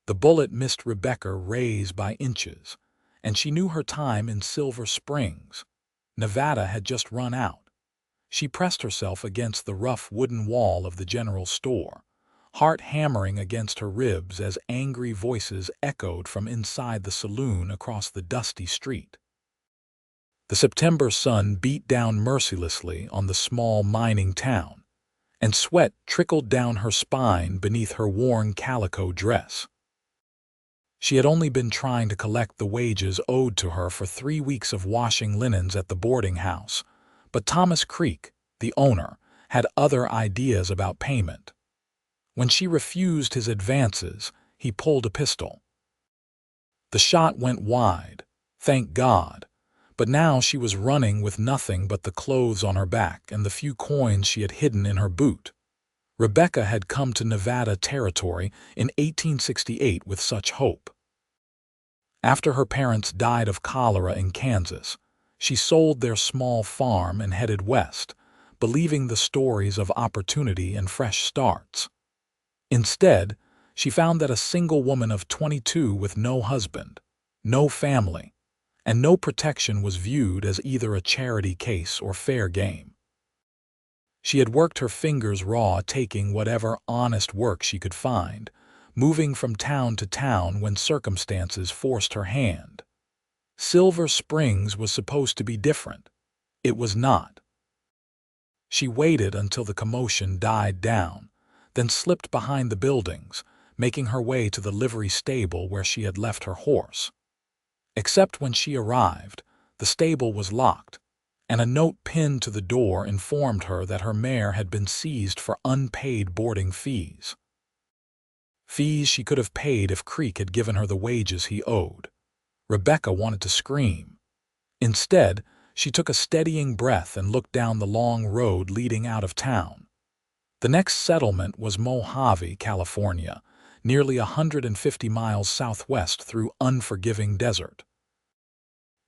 The bullet missed Rebecca Reyes by inches, and she knew her time in Silver Springs, Nevada had just run out. She pressed herself against the rough wooden wall of the general store, heart hammering against her ribs as angry voices echoed from inside the saloon across the dusty street. The September sun beat down mercilessly on the small mining town, and sweat trickled down her spine beneath her worn calico dress. She had only been trying to collect the wages owed to her for 3 weeks of washing linens at the boarding house, but Thomas Creek, the owner, had other ideas about payment. When she refused his advances, he pulled a pistol. The shot went wide, thank God, but now she was running with nothing but the clothes on her back and the few coins she had hidden in her boot. Rebecca had come to Nevada territory in 1868 with such hope. After her parents died of cholera in Kansas, she sold their small farm and headed west, believing the stories of opportunity and fresh starts. Instead, she found that a single woman of 22 with no husband, no family, and no protection was viewed as either a charity case or fair game. She had worked her fingers raw, taking whatever honest work she could find, moving from town to town when circumstances forced her hand. Silver Springs was supposed to be different. It was not. She waited until the commotion died down, then slipped behind the buildings, making her way to the livery stable where she had left her horse. Except when she arrived, the stable was locked, and a note pinned to the door informed her that her mare had been seized for unpaid boarding fees. Fees she could have paid if Creek had given her the wages he owed. Rebecca wanted to scream. Instead, she took a steadying breath and looked down the long road leading out of town. The next settlement was Mojave, California, nearly 150 miles southwest through unforgiving desert.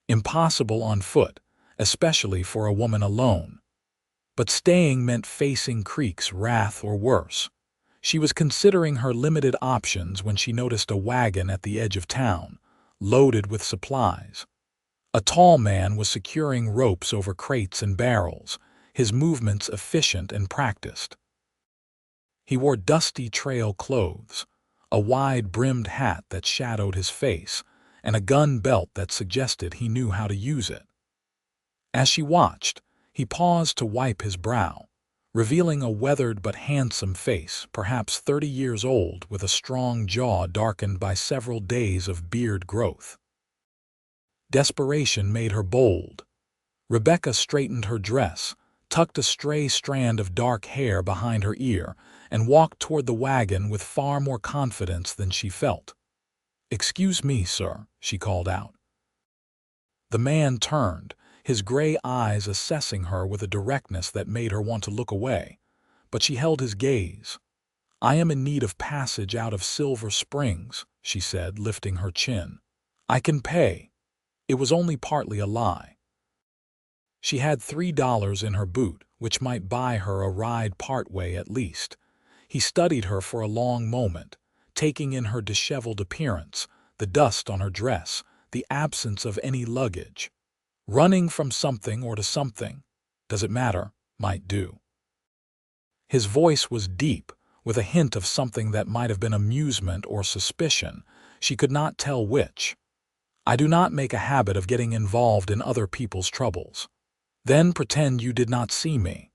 Impossible on foot, especially for a woman alone. But staying meant facing Creek's wrath or worse. She was considering her limited options when she noticed a wagon at the edge of town, loaded with supplies. A tall man was securing ropes over crates and barrels, his movements efficient and practiced. He wore dusty trail clothes, a wide-brimmed hat that shadowed his face, and a gun belt that suggested he knew how to use it. As she watched, he paused to wipe his brow, revealing a weathered but handsome face, perhaps 30 years old, with a strong jaw darkened by several days of beard growth. Desperation made her bold. Rebecca straightened her dress, tucked a stray strand of dark hair behind her ear, and walked toward the wagon with far more confidence than she felt. "Excuse me, sir," she called out. The man turned, his gray eyes assessing her with a directness that made her want to look away, but she held his gaze. "I am in need of passage out of Silver Springs," she said, lifting her chin. "I can pay." It was only partly a lie. She had $3 in her boot, which might buy her a ride part way at least. He studied her for a long moment, taking in her disheveled appearance, the dust on her dress, the absence of any luggage. Running from something or to something, does it matter, might do. His voice was deep, with a hint of something that might have been amusement or suspicion. She could not tell which. "I do not make a habit of getting involved in other people's troubles." "Then pretend you did not see me."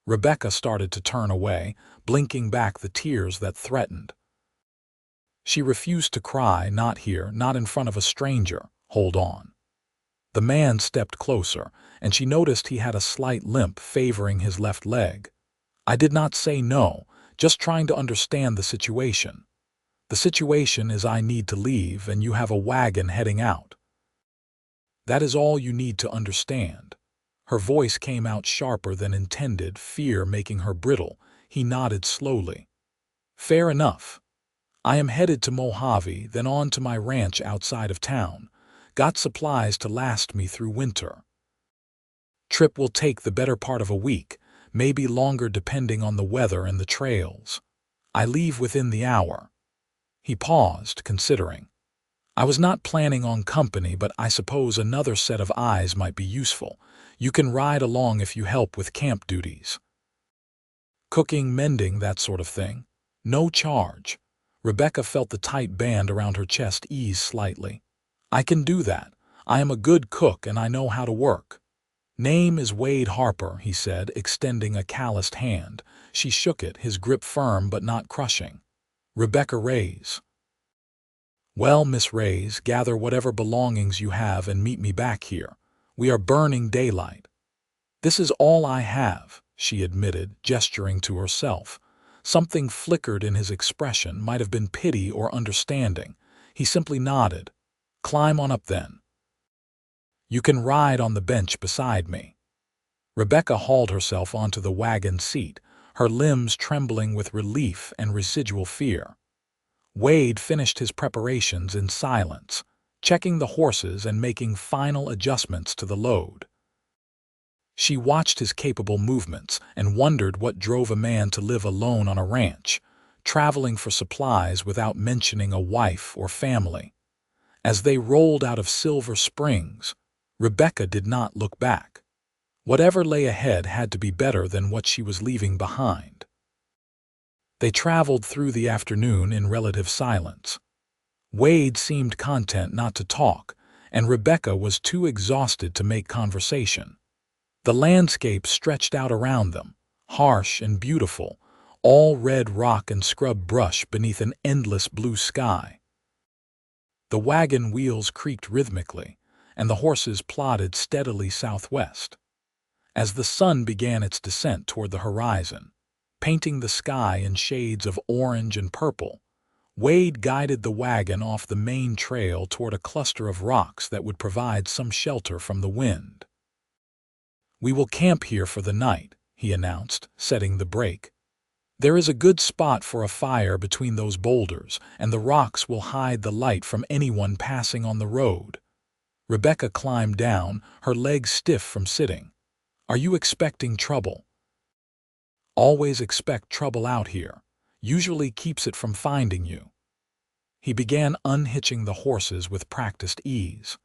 Rebecca started to turn away, blinking back the tears that threatened. She refused to cry, not here, not in front of a stranger. Hold on. The man stepped closer, and she noticed he had a slight limp favoring his left leg. "I did not say no, just trying to understand the situation. The situation is I need to leave and you have a wagon heading out. That is all you need to understand." Her voice came out sharper than intended, fear making her brittle. He nodded slowly. "Fair enough. I am headed to Mojave, then on to my ranch outside of town. Got supplies to last me through winter. Trip will take the better part of a week, maybe longer depending on the weather and the trails. I leave within the hour." He paused, considering. I was not planning on company, but I suppose another set of eyes might be useful. You can ride along if you help with camp duties. Cooking, mending, that sort of thing. No charge. Rebecca felt the tight band around her chest ease slightly. I can do that. I am a good cook and I know how to work. Name is Wade Harper, he said, extending a calloused hand. She shook it, his grip firm but not crushing. Rebecca Reyes. Well, Miss Reyes, gather whatever belongings you have and meet me back here. We are burning daylight. This is all I have, she admitted, gesturing to herself. Something flickered in his expression, might have been pity or understanding. He simply nodded. Climb on up then. You can ride on the bench beside me. Rebecca hauled herself onto the wagon seat, her limbs trembling with relief and residual fear. Wade finished his preparations in silence, checking the horses and making final adjustments to the load. She watched his capable movements and wondered what drove a man to live alone on a ranch, traveling for supplies without mentioning a wife or family. As they rolled out of Silver Springs, Rebecca did not look back. Whatever lay ahead had to be better than what she was leaving behind. They traveled through the afternoon in relative silence. Wade seemed content not to talk, and Rebecca was too exhausted to make conversation. The landscape stretched out around them, harsh and beautiful, all red rock and scrub brush beneath an endless blue sky. The wagon wheels creaked rhythmically, and the horses plodded steadily southwest. As the sun began its descent toward the horizon, painting the sky in shades of orange and purple, Wade guided the wagon off the main trail toward a cluster of rocks that would provide some shelter from the wind. We will camp here for the night, he announced, setting the brake. There is a good spot for a fire between those boulders, and the rocks will hide the light from anyone passing on the road. Rebecca climbed down, her legs stiff from sitting. Are you expecting trouble? Always expect trouble out here. Usually keeps it from finding you. He began unhitching the horses with practiced ease.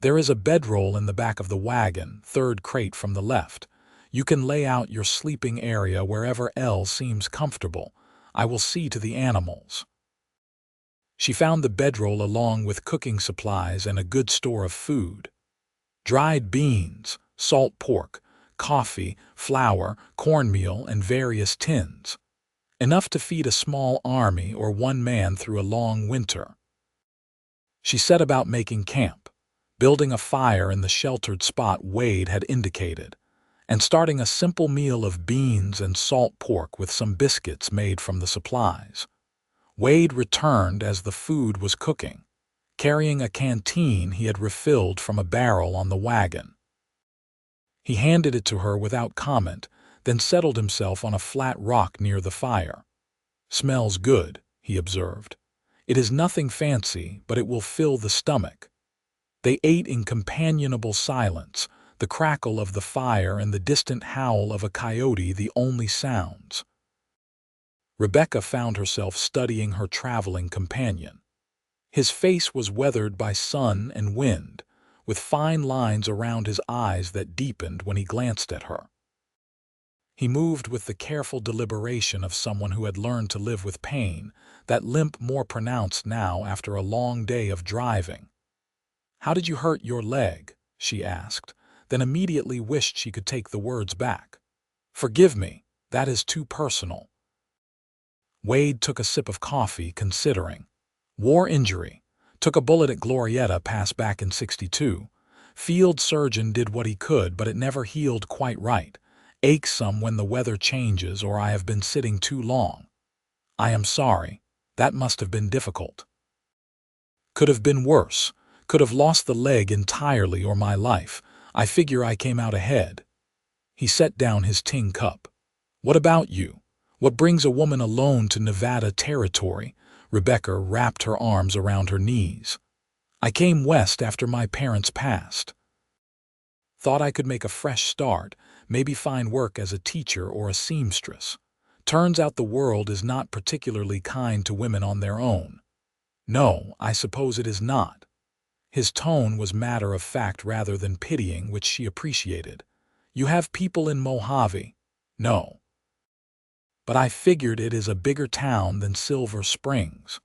There is a bedroll in the back of the wagon, third crate from the left. You can lay out your sleeping area wherever else seems comfortable. I will see to the animals. She found the bedroll along with cooking supplies and a good store of food. Dried beans, salt pork, coffee, flour, cornmeal, and various tins. Enough to feed a small army or one man through a long winter. She set about making camp, building a fire in the sheltered spot Wade had indicated, and starting a simple meal of beans and salt pork with some biscuits made from the supplies. Wade returned as the food was cooking, carrying a canteen he had refilled from a barrel on the wagon. He handed it to her without comment, then settled himself on a flat rock near the fire. Smells good, he observed. It is nothing fancy, but it will fill the stomach. They ate in companionable silence, the crackle of the fire and the distant howl of a coyote the only sounds. Rebecca found herself studying her traveling companion. His face was weathered by sun and wind, with fine lines around his eyes that deepened when he glanced at her. He moved with the careful deliberation of someone who had learned to live with pain, that limp more pronounced now after a long day of driving. "How did you hurt your leg?" she asked, then immediately wished she could take the words back. "Forgive me, that is too personal." Wade took a sip of coffee, considering. War injury. Took a bullet at Glorietta Pass back in '62. Field surgeon did what he could, but it never healed quite right. Aches some when the weather changes or I have been sitting too long. I am sorry. That must have been difficult. Could have been worse. Could have lost the leg entirely or my life. I figure I came out ahead. He set down his tin cup. What about you? What brings a woman alone to Nevada territory? Rebecca wrapped her arms around her knees. I came west after my parents passed. Thought I could make a fresh start, maybe find work as a teacher or a seamstress. Turns out the world is not particularly kind to women on their own. No, I suppose it is not. His tone was matter-of-fact rather than pitying, which she appreciated. You have people in Mojave? No. But I figured it is a bigger town than Silver Springs.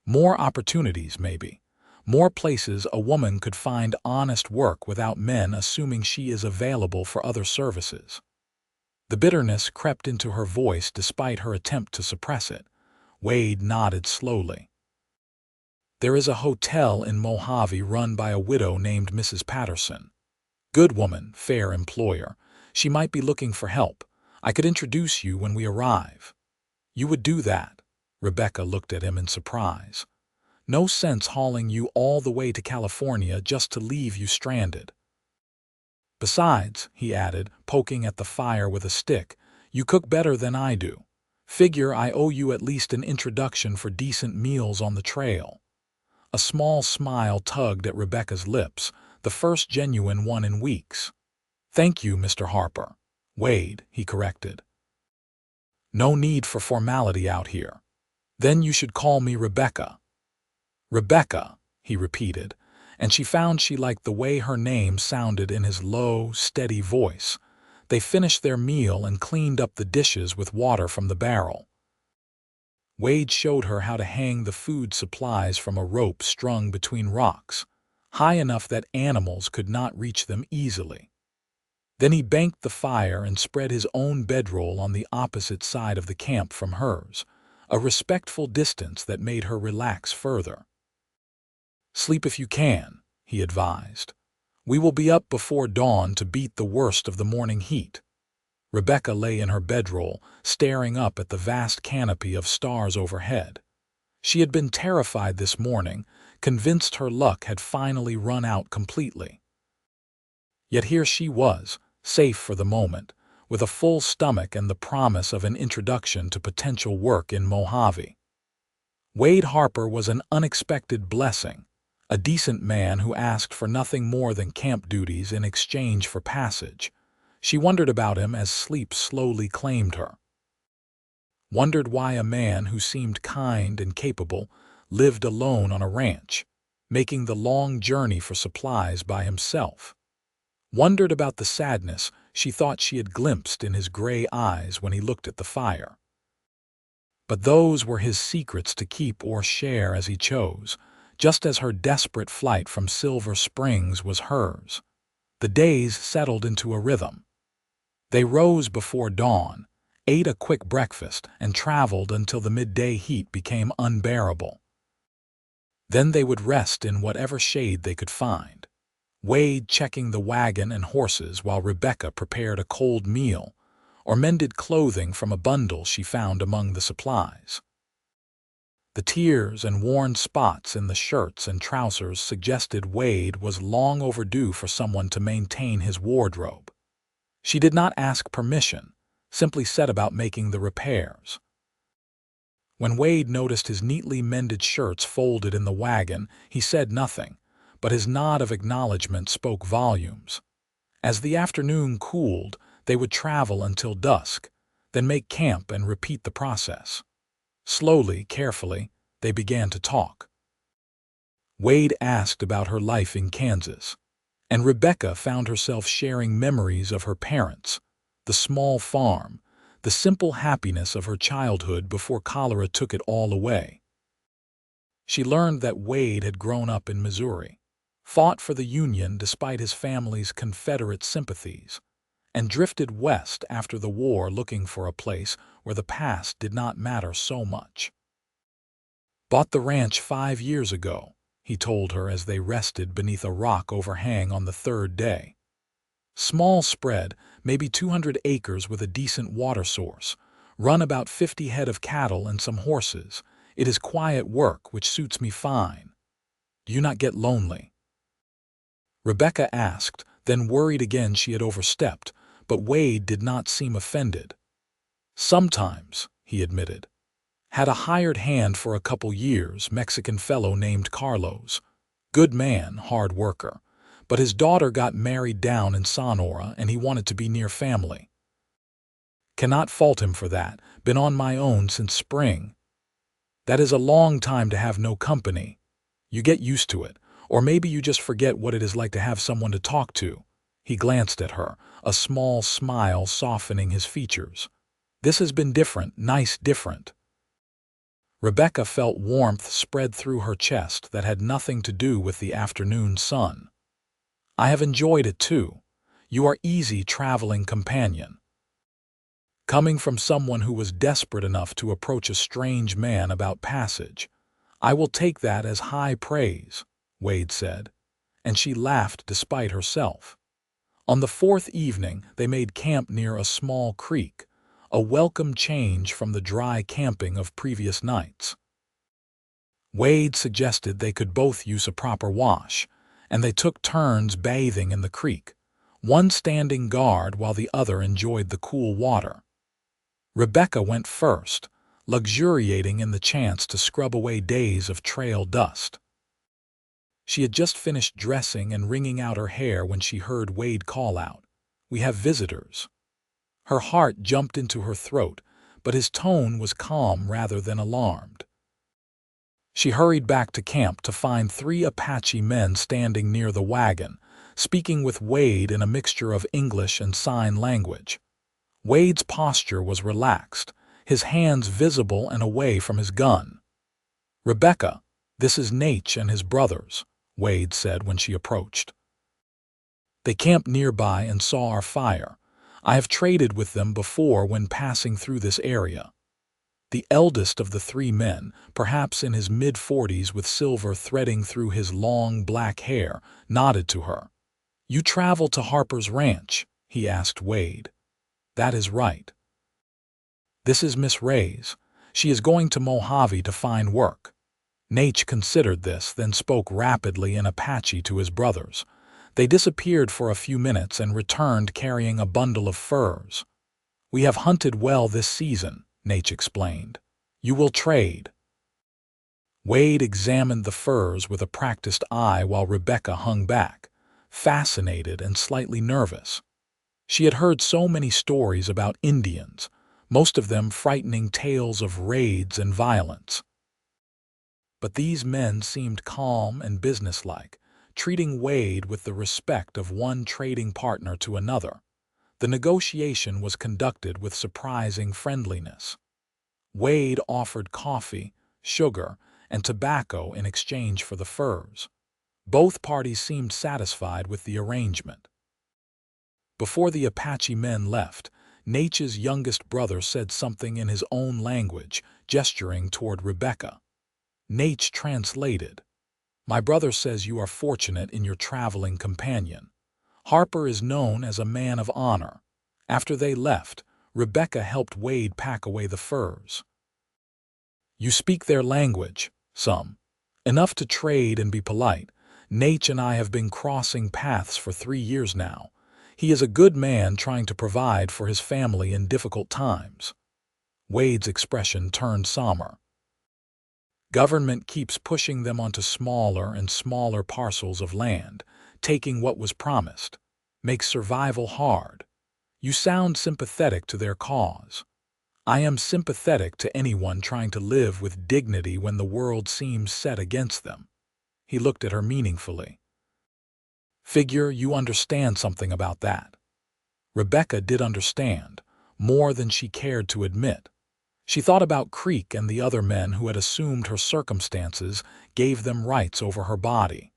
More opportunities, maybe. More places a woman could find honest work without men assuming she is available for other services. The bitterness crept into her voice despite her attempt to suppress it. Wade nodded slowly. There is a hotel in Mojave run by a widow named Mrs. Patterson. Good woman, fair employer. She might be looking for help. I could introduce you when we arrive. You would do that? Rebecca looked at him in surprise. No sense hauling you all the way to California just to leave you stranded. Besides, he added, poking at the fire with a stick, you cook better than I do. Figure I owe you at least an introduction for decent meals on the trail. A small smile tugged at Rebecca's lips, the first genuine one in weeks. Thank you, Mr. Harper. Wade, he corrected. No need for formality out here. Then you should call me Rebecca. Rebecca, he repeated, and she found she liked the way her name sounded in his low, steady voice. They finished their meal and cleaned up the dishes with water from the barrel. Wade showed her how to hang the food supplies from a rope strung between rocks, high enough that animals could not reach them easily. Then he banked the fire and spread his own bedroll on the opposite side of the camp from hers, a respectful distance that made her relax further. Sleep if you can, he advised. We will be up before dawn to beat the worst of the morning heat. Rebecca lay in her bedroll, staring up at the vast canopy of stars overhead. She had been terrified this morning, convinced her luck had finally run out completely. Yet here she was, safe for the moment, with a full stomach and the promise of an introduction to potential work in Mojave. Wade Harper was an unexpected blessing, a decent man who asked for nothing more than camp duties in exchange for passage. She wondered about him as sleep slowly claimed her. Wondered why a man who seemed kind and capable lived alone on a ranch, making the long journey for supplies by himself. Wondered about the sadness she thought she had glimpsed in his gray eyes when he looked at the fire. But those were his secrets to keep or share as he chose, just as her desperate flight from Silver Springs was hers. The days settled into a rhythm. They rose before dawn, ate a quick breakfast, and traveled until the midday heat became unbearable. Then they would rest in whatever shade they could find, Wade checking the wagon and horses while Rebecca prepared a cold meal or mended clothing from a bundle she found among the supplies. The tears and worn spots in the shirts and trousers suggested Wade was long overdue for someone to maintain his wardrobe. She did not ask permission, simply set about making the repairs. When Wade noticed his neatly mended shirts folded in the wagon, he said nothing, but his nod of acknowledgement spoke volumes. As the afternoon cooled, they would travel until dusk, then make camp and repeat the process. Slowly, carefully, they began to talk. Wade asked about her life in Kansas, and Rebecca found herself sharing memories of her parents, the small farm, the simple happiness of her childhood before cholera took it all away. She learned that Wade had grown up in Missouri, fought for the Union despite his family's Confederate sympathies, and drifted west after the war looking for a place where the past did not matter so much. Bought the ranch 5 years ago, he told her as they rested beneath a rock overhang on the third day. Small spread, maybe 200 acres with a decent water source, run about 50 head of cattle and some horses. It is quiet work, which suits me fine. Do you not get lonely? Rebecca asked, then worried again she had overstepped, but Wade did not seem offended. Sometimes, he admitted. Had a hired hand for a couple years, Mexican fellow named Carlos. Good man, hard worker. But his daughter got married down in Sonora and he wanted to be near family. Cannot fault him for that, been on my own since spring. That is a long time to have no company. You get used to it, or maybe you just forget what it is like to have someone to talk to. He glanced at her, a small smile softening his features. This has been different, nice different. Rebecca felt warmth spread through her chest that had nothing to do with the afternoon sun. I have enjoyed it too. You are easy traveling companion. Coming from someone who was desperate enough to approach a strange man about passage, I will take that as high praise, Wade said, and she laughed despite herself. On the fourth evening, they made camp near a small creek, a welcome change from the dry camping of previous nights. Wade suggested they could both use a proper wash, and they took turns bathing in the creek, one standing guard while the other enjoyed the cool water. Rebecca went first, luxuriating in the chance to scrub away days of trail dust. She had just finished dressing and wringing out her hair when she heard Wade call out, "We have visitors." Her heart jumped into her throat, but his tone was calm rather than alarmed. She hurried back to camp to find 3 Apache men standing near the wagon, speaking with Wade in a mixture of English and sign language. Wade's posture was relaxed, his hands visible and away from his gun. "Rebecca, this is Nate and his brothers," Wade said when she approached. "They camped nearby and saw our fire. I have traded with them before when passing through this area." The eldest of the 3 men, perhaps in his mid-40s with silver threading through his long black hair, nodded to her. "You travel to Harper's ranch?" he asked Wade. "That is right." "This is Miss Reyes. She is going to Mojave to find work." Nate considered this, then spoke rapidly in Apache to his brothers. They disappeared for a few minutes and returned carrying a bundle of furs. "We have hunted well this season," Nate explained. "You will trade." Wade examined the furs with a practiced eye while Rebecca hung back, fascinated and slightly nervous. She had heard so many stories about Indians, most of them frightening tales of raids and violence. But these men seemed calm and businesslike, treating Wade with the respect of one trading partner to another. The negotiation was conducted with surprising friendliness. Wade offered coffee, sugar, and tobacco in exchange for the furs. Both parties seemed satisfied with the arrangement. Before the Apache men left, Nate's youngest brother said something in his own language, gesturing toward Rebecca. Nate translated, "My brother says you are fortunate in your traveling companion. Harper is known as a man of honor." After they left, Rebecca helped Wade pack away the furs. "You speak their language, some. Enough to trade and be polite. Nate and I have been crossing paths for 3 years now. He is a good man trying to provide for his family in difficult times." Wade's expression turned somber. "Government keeps pushing them onto smaller and smaller parcels of land, taking what was promised. Makes survival hard. You sound sympathetic to their cause." "I am sympathetic to anyone trying to live with dignity when the world seems set against them." He looked at her meaningfully. "Figure you understand something about that." Rebecca did understand, more than she cared to admit. She thought about Creek and the other men who had assumed her circumstances gave them rights over her body.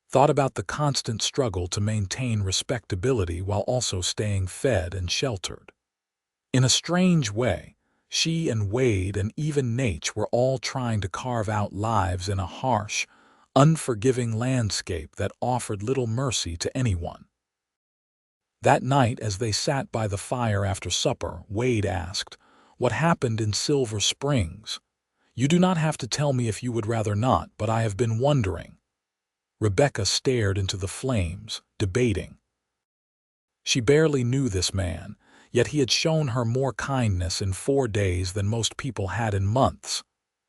Thought about the constant struggle to maintain respectability while also staying fed and sheltered. In a strange way, she and Wade and even Nate were all trying to carve out lives in a harsh, unforgiving landscape that offered little mercy to anyone. That night, as they sat by the fire after supper, Wade asked, "What happened in Silver Springs? You do not have to tell me if you would rather not, but I have been wondering." Rebecca stared into the flames, debating. She barely knew this man, yet he had shown her more kindness in 4 days than most people had in months.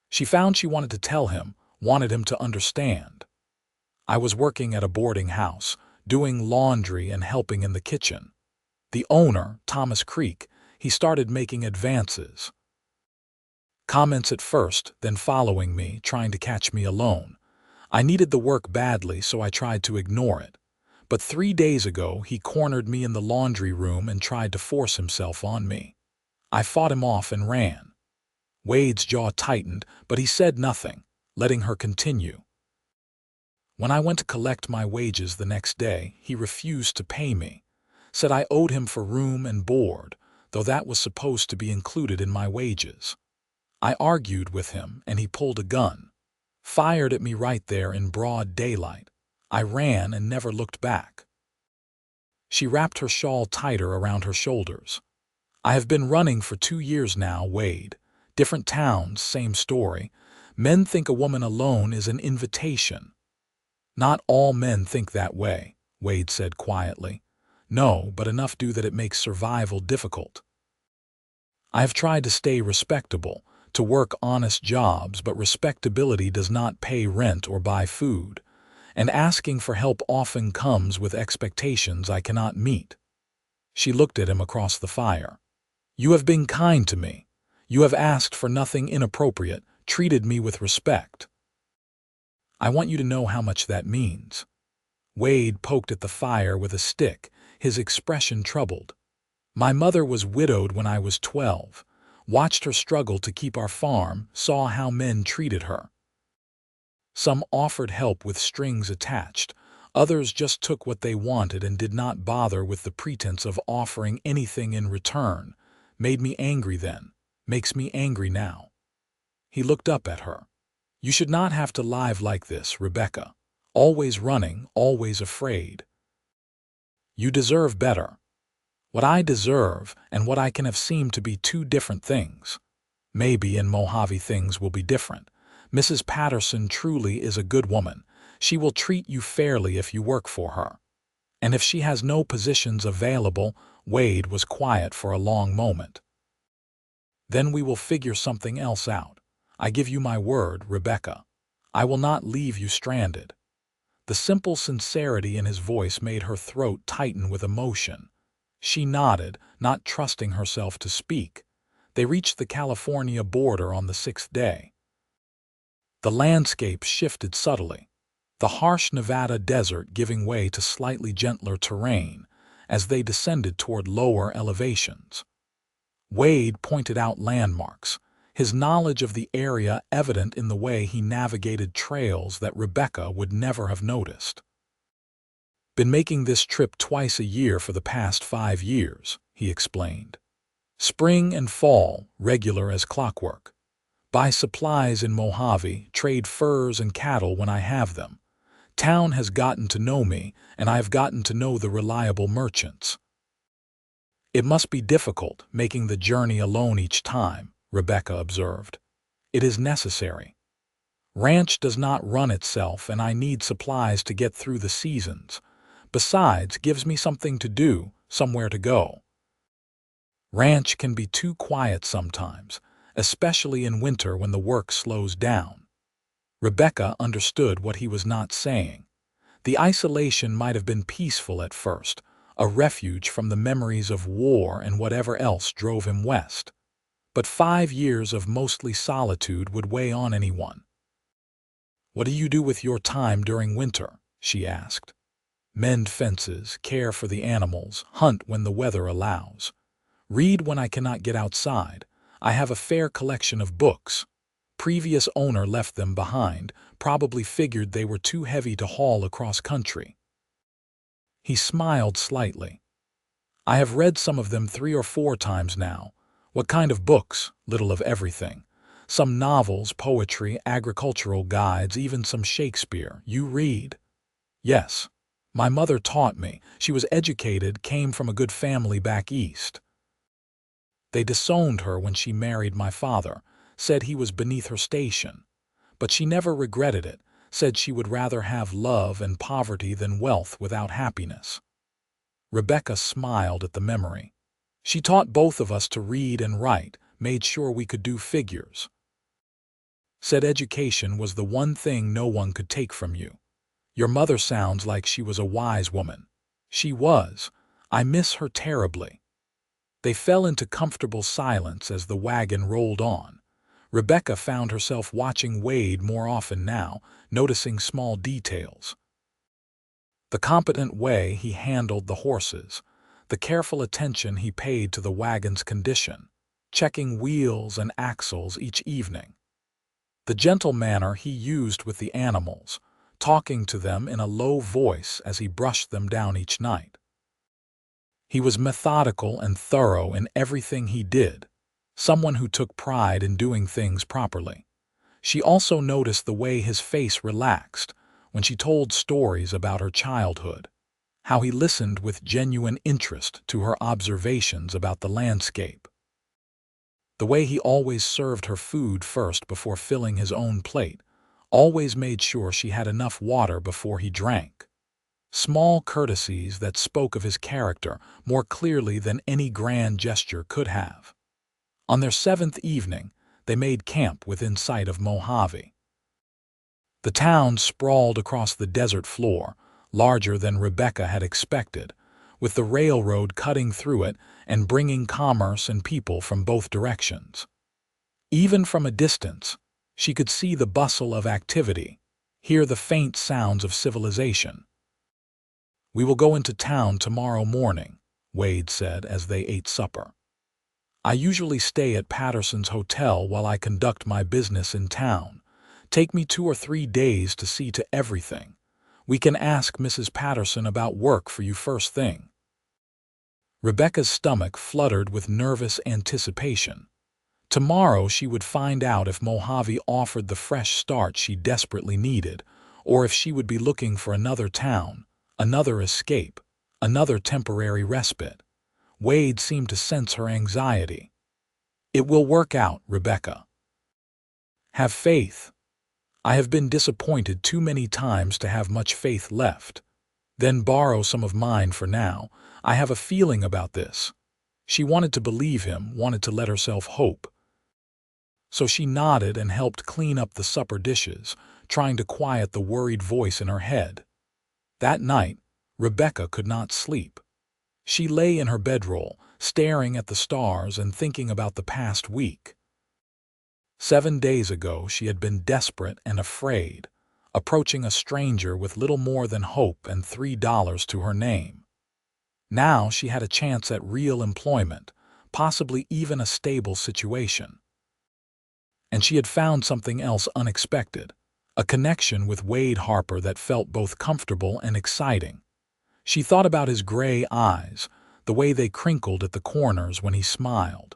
She found she wanted to tell him, wanted him to understand. "I was working at a boarding house, doing laundry and helping in the kitchen. The owner, Thomas Creek, he started making advances." Comments at first, then following me, trying to catch me alone. I needed the work badly, so I tried to ignore it. But 3 days ago, he cornered me in the laundry room and tried to force himself on me. I fought him off and ran. Wade's jaw tightened, but he said nothing, letting her continue. When I went to collect my wages the next day, he refused to pay me. Said I owed him for room and board, though that was supposed to be included in my wages. I argued with him, and he pulled a gun. Fired at me right there in broad daylight. I ran and never looked back. She wrapped her shawl tighter around her shoulders. I have been running for 2 years now, Wade. Different towns, same story. Men think a woman alone is an invitation. Not all men think that way, Wade said quietly. No, but enough do that it makes survival difficult. I have tried to stay respectable, to work honest jobs, but respectability does not pay rent or buy food, and asking for help often comes with expectations I cannot meet. She looked at him across the fire. You have been kind to me. You have asked for nothing inappropriate, treated me with respect. I want you to know how much that means. Wade poked at the fire with a stick, his expression troubled. My mother was widowed when I was 12, watched her struggle to keep our farm, saw how men treated her. Some offered help with strings attached, others just took what they wanted and did not bother with the pretense of offering anything in return. Made me angry then, makes me angry now. He looked up at her. You should not have to live like this, Rebecca. Always running, always afraid. You deserve better. What I deserve and what I can have seemed to be two different things. Maybe in Mojave things will be different. Mrs. Patterson truly is a good woman. She will treat you fairly if you work for her. And if she has no positions available, Wade was quiet for a long moment. Then we will figure something else out. I give you my word, Rebecca. I will not leave you stranded. The simple sincerity in his voice made her throat tighten with emotion. She nodded, not trusting herself to speak. They reached the California border on the 6th day. The landscape shifted subtly, the harsh Nevada desert giving way to slightly gentler terrain as they descended toward lower elevations. Wade pointed out landmarks, his knowledge of the area evident in the way he navigated trails that Rebecca would never have noticed. Been making this trip twice a year for the past 5 years, he explained. Spring and fall, regular as clockwork. Buy supplies in Mojave, trade furs and cattle when I have them. Town has gotten to know me, and I have gotten to know the reliable merchants. It must be difficult making the journey alone each time, Rebecca observed. It is necessary. Ranch does not run itself, and I need supplies to get through the seasons. Besides, gives me something to do, somewhere to go. Ranch can be too quiet sometimes, especially in winter when the work slows down. Rebecca understood what he was not saying. The isolation might have been peaceful at first, a refuge from the memories of war and whatever else drove him west. But 5 years of mostly solitude would weigh on anyone. What do you do with your time during winter? She asked. Mend fences, care for the animals, hunt when the weather allows. Read when I cannot get outside. I have a fair collection of books. Previous owner left them behind, probably figured they were too heavy to haul across country. He smiled slightly. I have read some of them 3 or 4 times now. What kind of books? Little of everything. Some novels, poetry, agricultural guides, even some Shakespeare. You read? Yes. My mother taught me. She was educated, came from a good family back east. They disowned her when she married my father, said he was beneath her station. But she never regretted it, said she would rather have love and poverty than wealth without happiness. Rebecca smiled at the memory. She taught both of us to read and write, made sure we could do figures. Said education was the one thing no one could take from you. Your mother sounds like she was a wise woman. She was. I miss her terribly. They fell into comfortable silence as the wagon rolled on. Rebecca found herself watching Wade more often now, noticing small details. The competent way he handled the horses, the careful attention he paid to the wagon's condition, checking wheels and axles each evening. The gentle manner he used with the animals, talking to them in a low voice as he brushed them down each night. He was methodical and thorough in everything he did, someone who took pride in doing things properly. She also noticed the way his face relaxed when she told stories about her childhood, how he listened with genuine interest to her observations about the landscape. The way he always served her food first before filling his own plate, always made sure she had enough water before he drank. Small courtesies that spoke of his character more clearly than any grand gesture could have. On their 7th evening, they made camp within sight of Mojave. The town sprawled across the desert floor, larger than Rebecca had expected, with the railroad cutting through it and bringing commerce and people from both directions. Even from a distance, she could see the bustle of activity, hear the faint sounds of civilization. "We will go into town tomorrow morning," Wade said as they ate supper. "I usually stay at Patterson's hotel while I conduct my business in town. Take me 2 or 3 days to see to everything. We can ask Mrs. Patterson about work for you first thing." Rebecca's stomach fluttered with nervous anticipation. Tomorrow she would find out if Mojave offered the fresh start she desperately needed, or if she would be looking for another town, another escape, another temporary respite. Wade seemed to sense her anxiety. "It will work out, Rebecca. Have faith." "I have been disappointed too many times to have much faith left." "Then borrow some of mine for now. I have a feeling about this." She wanted to believe him, wanted to let herself hope. So she nodded and helped clean up the supper dishes, trying to quiet the worried voice in her head. That night, Rebecca could not sleep. She lay in her bedroll, staring at the stars and thinking about the past week. 7 days ago she had been desperate and afraid, approaching a stranger with little more than hope and $3 to her name. Now she had a chance at real employment, possibly even a stable situation. And she had found something else unexpected, a connection with Wade Harper that felt both comfortable and exciting. She thought about his gray eyes, the way they crinkled at the corners when he smiled.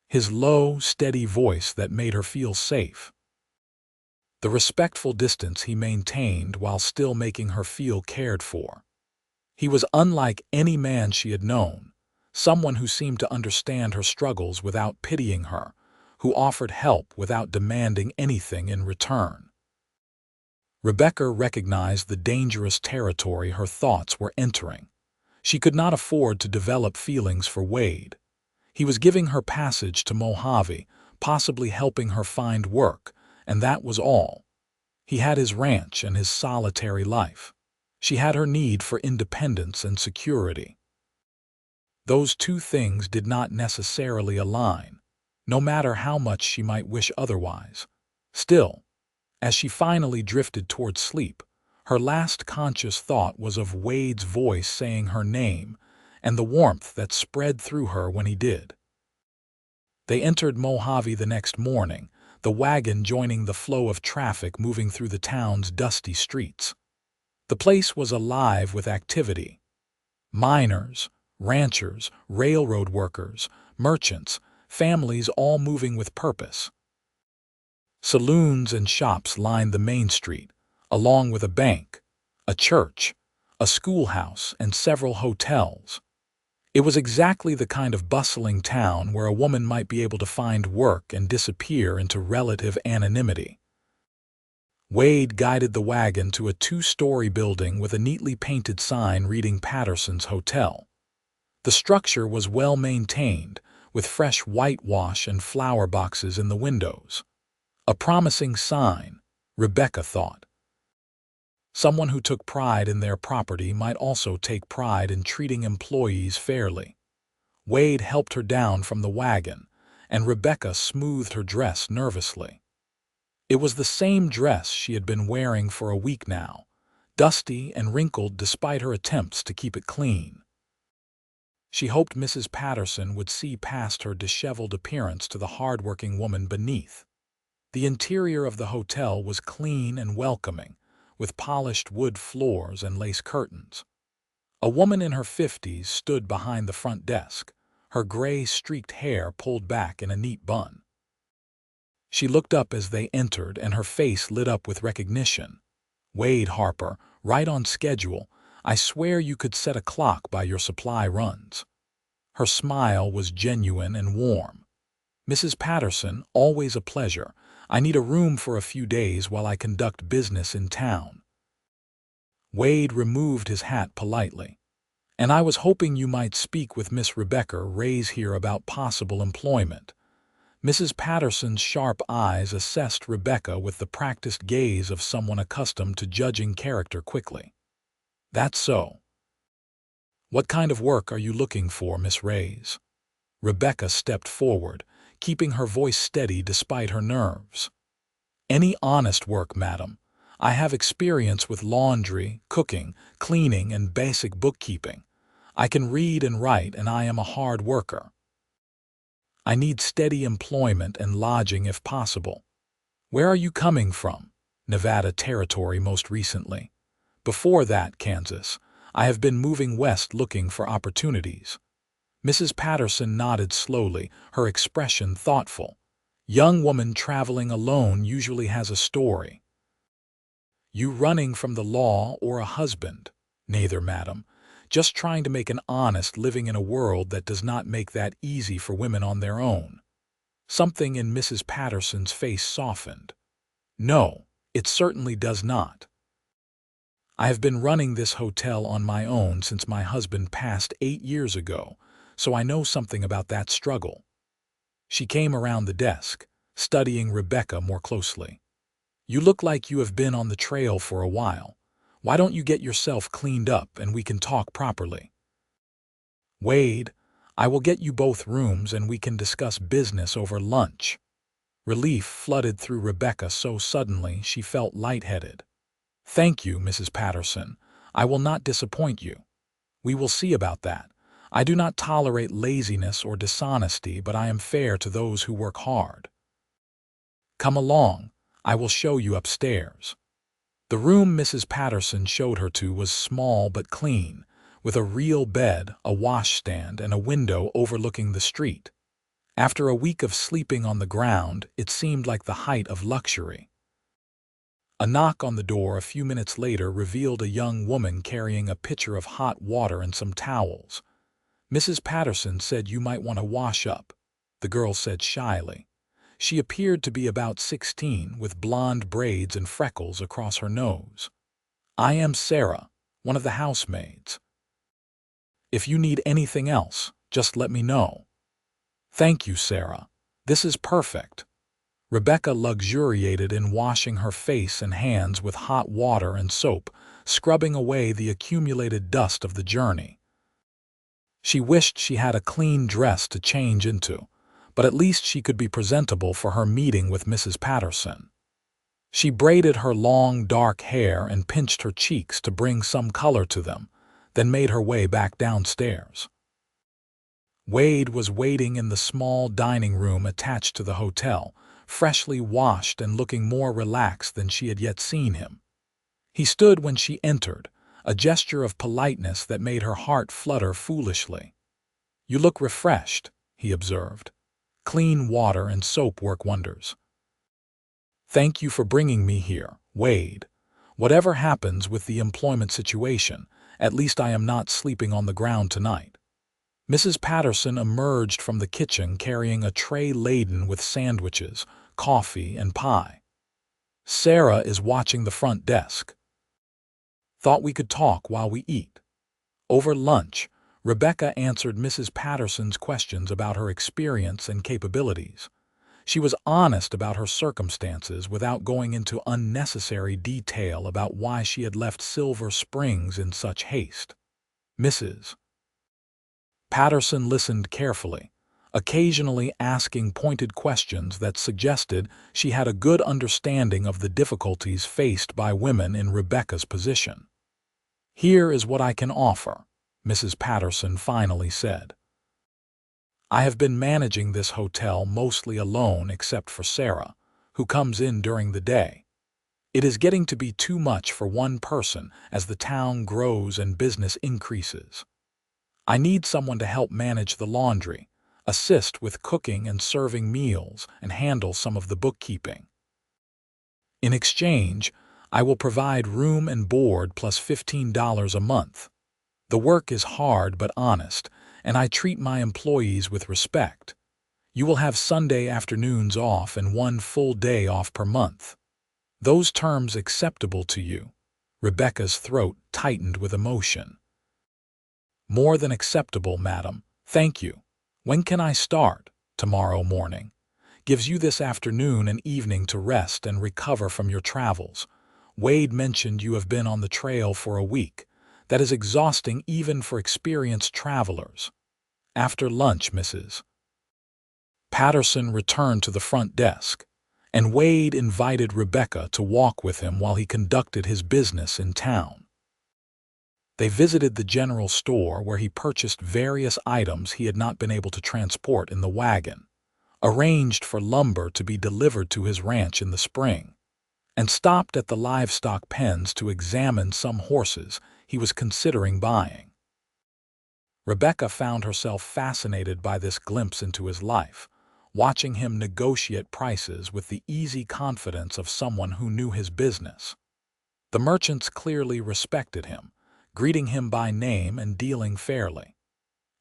His low, steady voice that made her feel safe. The respectful distance he maintained while still making her feel cared for. He was unlike any man she had known, someone who seemed to understand her struggles without pitying her, who offered help without demanding anything in return. Rebecca recognized the dangerous territory her thoughts were entering. She could not afford to develop feelings for Wade. He was giving her passage to Mojave, possibly helping her find work, and that was all. He had his ranch and his solitary life. She had her need for independence and security. Those two things did not necessarily align, no matter how much she might wish otherwise. Still, as she finally drifted toward sleep, her last conscious thought was of Wade's voice saying her name and the warmth that spread through her when he did. They entered Mojave the next morning, the wagon joining the flow of traffic moving through the town's dusty streets. The place was alive with activity. Miners, ranchers, railroad workers, merchants, families all moving with purpose. Saloons and shops lined the main street, along with a bank, a church, a schoolhouse, and several hotels. It was exactly the kind of bustling town where a woman might be able to find work and disappear into relative anonymity. Wade guided the wagon to a 2-story building with a neatly painted sign reading Patterson's Hotel. The structure was well maintained, with fresh whitewash and flower boxes in the windows. A promising sign, Rebecca thought. Someone who took pride in their property might also take pride in treating employees fairly. Wade helped her down from the wagon, and Rebecca smoothed her dress nervously. It was the same dress she had been wearing for a week now, dusty and wrinkled despite her attempts to keep it clean. She hoped Mrs. Patterson would see past her disheveled appearance to the hard-working woman beneath. The interior of the hotel was clean and welcoming, with polished wood floors and lace curtains. A woman in her 50s stood behind the front desk, her gray-streaked hair pulled back in a neat bun. She looked up as they entered, and her face lit up with recognition. "Wade Harper, right on schedule. I swear you could set a clock by your supply runs." Her smile was genuine and warm. "Mrs. Patterson, always a pleasure. I need a room for a few days while I conduct business in town." Wade removed his hat politely. "And I was hoping you might speak with Miss Rebecca Reyes here about possible employment." Mrs. Patterson's sharp eyes assessed Rebecca with the practiced gaze of someone accustomed to judging character quickly. "That's so. What kind of work are you looking for, Miss Reyes?" Rebecca stepped forward, keeping her voice steady despite her nerves. "Any honest work, madam. I have experience with laundry, cooking, cleaning, and basic bookkeeping. I can read and write, and I am a hard worker. I need steady employment and lodging if possible." "Where are you coming from?" "Nevada Territory most recently. Before that, Kansas. I have been moving west looking for opportunities." Mrs. Patterson nodded slowly, her expression thoughtful. "Young woman traveling alone usually has a story." "You running from the law or a husband?" "Neither, madam. Just trying to make an honest living in a world that does not make that easy for women on their own." Something in Mrs. Patterson's face softened. "No, it certainly does not. I have been running this hotel on my own since my husband passed 8 years ago, so I know something about that struggle." She came around the desk, studying Rebecca more closely. "You look like you have been on the trail for a while. Why don't you get yourself cleaned up and we can talk properly?" "Wade, I will get you both rooms and we can discuss business over lunch." Relief flooded through Rebecca so suddenly she felt lightheaded. "Thank you, Mrs. Patterson. I will not disappoint you. We will see about that. I do not tolerate laziness or dishonesty, but I am fair to those who work hard. Come along, I will show you upstairs." The room Mrs. Patterson showed her to was small but clean, with a real bed, a washstand, and a window overlooking the street. After a week of sleeping on the ground, it seemed like the height of luxury. A knock on the door a few minutes later revealed a young woman carrying a pitcher of hot water and some towels. "Mrs. Patterson said you might want to wash up," the girl said shyly. She appeared to be about 16, with blonde braids and freckles across her nose. "I am Sarah, one of the housemaids. If you need anything else, just let me know." "Thank you, Sarah. This is perfect." Rebecca luxuriated in washing her face and hands with hot water and soap, scrubbing away the accumulated dust of the journey. She wished she had a clean dress to change into, but at least she could be presentable for her meeting with Mrs. Patterson. She braided her long, dark hair and pinched her cheeks to bring some color to them, then made her way back downstairs. Wade was waiting in the small dining room attached to the hotel, freshly washed and looking more relaxed than she had yet seen him. He stood when she entered, a gesture of politeness that made her heart flutter foolishly. "You look refreshed," he observed. "Clean water and soap work wonders." "Thank you for bringing me here, Wade. Whatever happens with the employment situation, at least I am not sleeping on the ground tonight." Mrs. Patterson emerged from the kitchen carrying a tray laden with sandwiches, coffee, and pie. "Sarah is watching the front desk. Thought we could talk while we eat." Over lunch, Rebecca answered Mrs. Patterson's questions about her experience and capabilities. She was honest about her circumstances without going into unnecessary detail about why she had left Silver Springs in such haste. Mrs. Patterson listened carefully, occasionally asking pointed questions that suggested she had a good understanding of the difficulties faced by women in Rebecca's position. "Here is what I can offer," Mrs. Patterson finally said. "I have been managing this hotel mostly alone except for Sarah, who comes in during the day. It is getting to be too much for one person as the town grows and business increases. I need someone to help manage the laundry, assist with cooking and serving meals, and handle some of the bookkeeping. In exchange, I will provide room and board plus $15 a month. The work is hard but honest, and I treat my employees with respect. You will have Sunday afternoons off and one full day off per month. Those terms acceptable to you?" Rebecca's throat tightened with emotion. "More than acceptable, madam. Thank you. When can I start?" "Tomorrow morning. Gives you this afternoon and evening to rest and recover from your travels. Wade mentioned you have been on the trail for a week. That is exhausting even for experienced travelers. After lunch, Mrs. Patterson returned to the front desk, and Wade invited Rebecca to walk with him while he conducted his business in town. They visited the general store where he purchased various items he had not been able to transport in the wagon, arranged for lumber to be delivered to his ranch in the spring, and stopped at the livestock pens to examine some horses he was considering buying. Rebecca found herself fascinated by this glimpse into his life, watching him negotiate prices with the easy confidence of someone who knew his business. The merchants clearly respected him, greeting him by name and dealing fairly.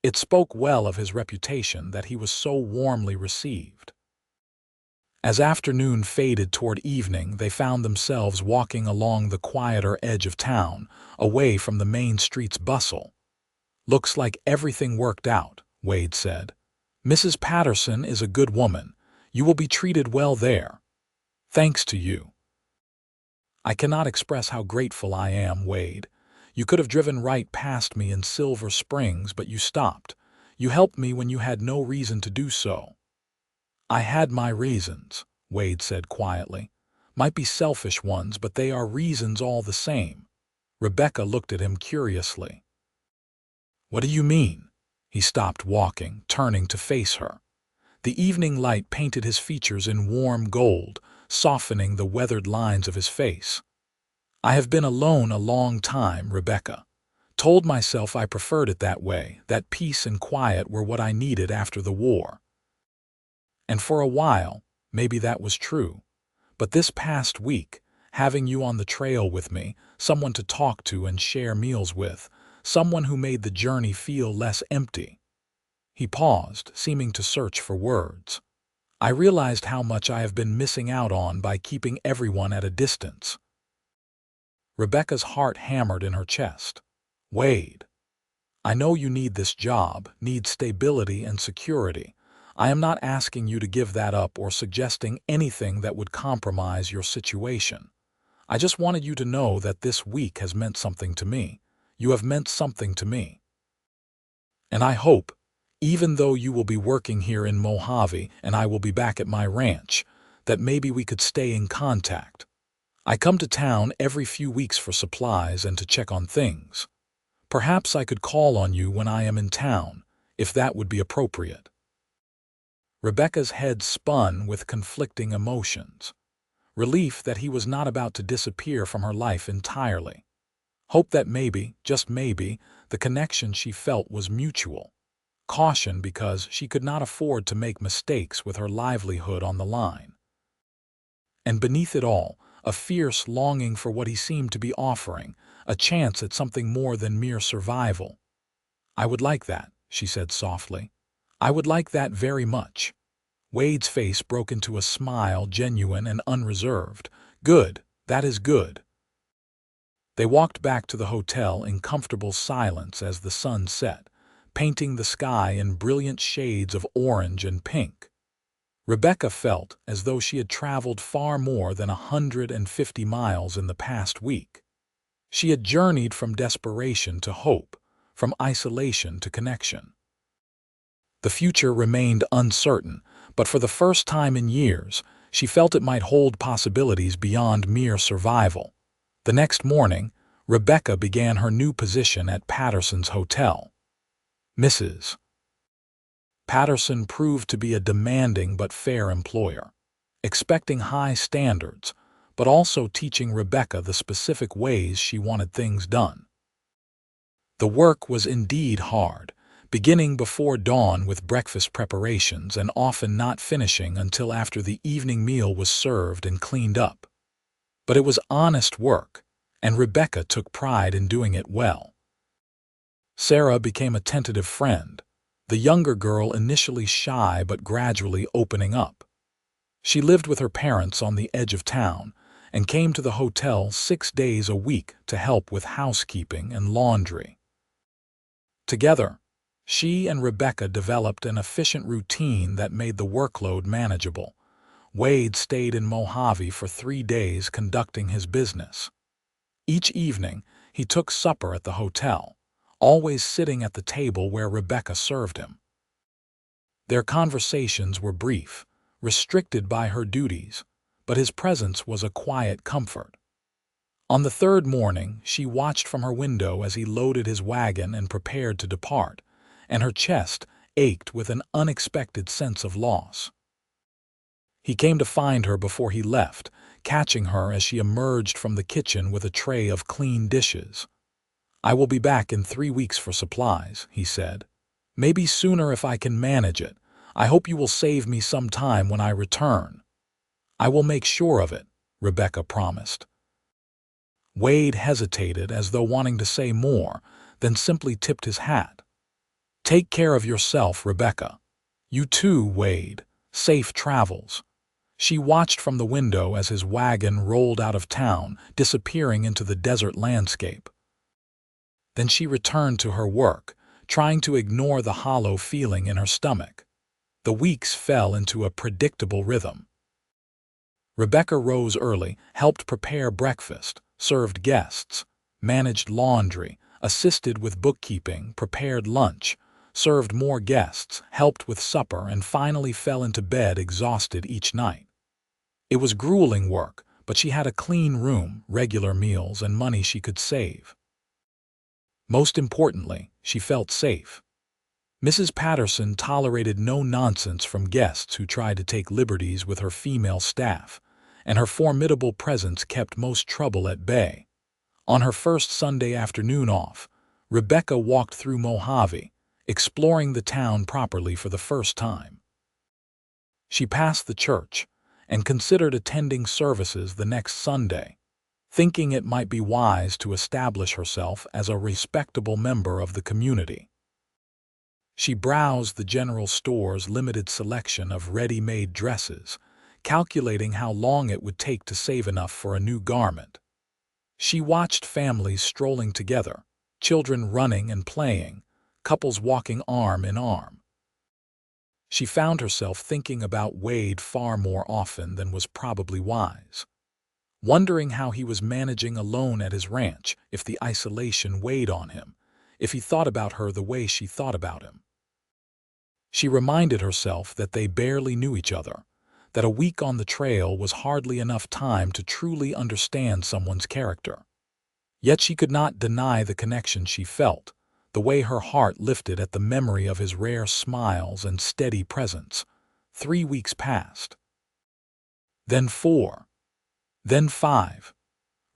It spoke well of his reputation that he was so warmly received. As afternoon faded toward evening, they found themselves walking along the quieter edge of town, away from the main street's bustle. "Looks like everything worked out," Wade said. "Mrs. Patterson is a good woman. You will be treated well there." "Thanks to you." "I cannot express how grateful I am, Wade. You could have driven right past me in Silver Springs, but you stopped. You helped me when you had no reason to do so." "I had my reasons," Wade said quietly. "Might be selfish ones, but they are reasons all the same." Rebecca looked at him curiously. "What do you mean?" He stopped walking, turning to face her. The evening light painted his features in warm gold, softening the weathered lines of his face. "I have been alone a long time, Rebecca. Told myself I preferred it that way, that peace and quiet were what I needed after the war. And for a while, maybe that was true. But this past week, having you on the trail with me, someone to talk to and share meals with, someone who made the journey feel less empty." He paused, seeming to search for words. "I realized how much I have been missing out on by keeping everyone at a distance." Rebecca's heart hammered in her chest. "Wade, I know you need this job, need stability and security. I am not asking you to give that up or suggesting anything that would compromise your situation. I just wanted you to know that this week has meant something to me. You have meant something to me. And I hope, even though you will be working here in Mojave and I will be back at my ranch, that maybe we could stay in contact. I come to town every few weeks for supplies and to check on things. Perhaps I could call on you when I am in town, if that would be appropriate." Rebecca's head spun with conflicting emotions. Relief that he was not about to disappear from her life entirely. Hope that maybe, just maybe, the connection she felt was mutual. Caution because she could not afford to make mistakes with her livelihood on the line. And beneath it all, a fierce longing for what he seemed to be offering, a chance at something more than mere survival. "I would like that," she said softly. "I would like that very much." Wade's face broke into a smile, genuine and unreserved. "Good, that is good." They walked back to the hotel in comfortable silence as the sun set, painting the sky in brilliant shades of orange and pink. Rebecca felt as though she had traveled far more than 150 miles in the past week. She had journeyed from desperation to hope, from isolation to connection. The future remained uncertain, but for the first time in years, she felt it might hold possibilities beyond mere survival. The next morning, Rebecca began her new position at Patterson's hotel. Mrs. Patterson proved to be a demanding but fair employer, expecting high standards, but also teaching Rebecca the specific ways she wanted things done. The work was indeed hard, beginning before dawn with breakfast preparations and often not finishing until after the evening meal was served and cleaned up. But it was honest work, and Rebecca took pride in doing it well. Sarah became a tentative friend, the younger girl initially shy but gradually opening up. She lived with her parents on the edge of town and came to the hotel 6 days a week to help with housekeeping and laundry. Together, she and Rebecca developed an efficient routine that made the workload manageable. Wade stayed in Mojave for 3 days conducting his business. Each evening, he took supper at the hotel, always sitting at the table where Rebecca served him. Their conversations were brief, restricted by her duties, but his presence was a quiet comfort. On the third morning, she watched from her window as he loaded his wagon and prepared to depart, and her chest ached with an unexpected sense of loss. He came to find her before he left, catching her as she emerged from the kitchen with a tray of clean dishes. "I will be back in 3 weeks for supplies," he said. "Maybe sooner if I can manage it. I hope you will save me some time when I return." "I will make sure of it," Rebecca promised. Wade hesitated as though wanting to say more, then simply tipped his hat. "Take care of yourself, Rebecca." "You too, Wade. Safe travels." She watched from the window as his wagon rolled out of town, disappearing into the desert landscape. Then she returned to her work, trying to ignore the hollow feeling in her stomach. The weeks fell into a predictable rhythm. Rebecca rose early, helped prepare breakfast, served guests, managed laundry, assisted with bookkeeping, prepared lunch, served more guests, helped with supper, and finally fell into bed exhausted each night. It was grueling work, but she had a clean room, regular meals, and money she could save. Most importantly, she felt safe. Mrs. Patterson tolerated no nonsense from guests who tried to take liberties with her female staff, and her formidable presence kept most trouble at bay. On her first Sunday afternoon off, Rebecca walked through Mojave, exploring the town properly for the first time. She passed the church and considered attending services the next Sunday, thinking it might be wise to establish herself as a respectable member of the community. She browsed the general store's limited selection of ready-made dresses, calculating how long it would take to save enough for a new garment. She watched families strolling together, children running and playing, couples walking arm in arm. She found herself thinking about Wade far more often than was probably wise, wondering how he was managing alone at his ranch, if the isolation weighed on him, if he thought about her the way she thought about him. She reminded herself that they barely knew each other, that a week on the trail was hardly enough time to truly understand someone's character. Yet she could not deny the connection she felt, the way her heart lifted at the memory of his rare smiles and steady presence. 3 weeks passed. Then 4. Then 5.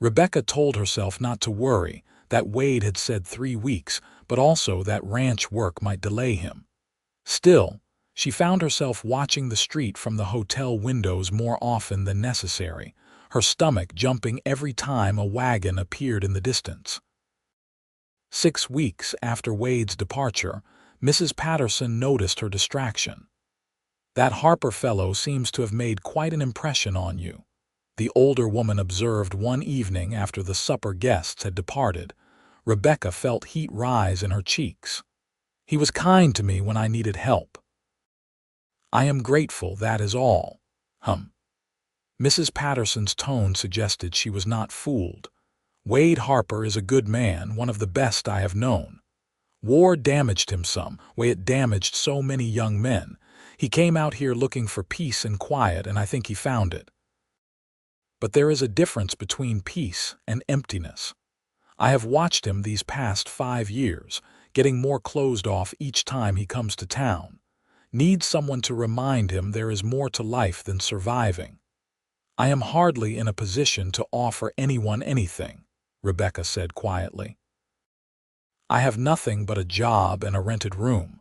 Rebecca told herself not to worry, that Wade had said 3 weeks, but also that ranch work might delay him. Still, she found herself watching the street from the hotel windows more often than necessary, her stomach jumping every time a wagon appeared in the distance. 6 weeks after Wade's departure, Mrs. Patterson noticed her distraction. "That Harper fellow seems to have made quite an impression on you," the older woman observed one evening after the supper guests had departed. Rebecca felt heat rise in her cheeks. "He was kind to me when I needed help." "I am grateful, that is all." Mrs. Patterson's tone suggested she was not fooled. "Wade Harper is a good man, one of the best I have known." War damaged him some way it damaged so many young men. He came out here looking for peace and quiet, and I think he found it. But there is a difference between peace and emptiness. I have watched him these past 5 years, getting more closed off each time he comes to town. Needs someone to remind him there is more to life than surviving. I am hardly in a position to offer anyone anything, Rebecca said quietly. I have nothing but a job and a rented room.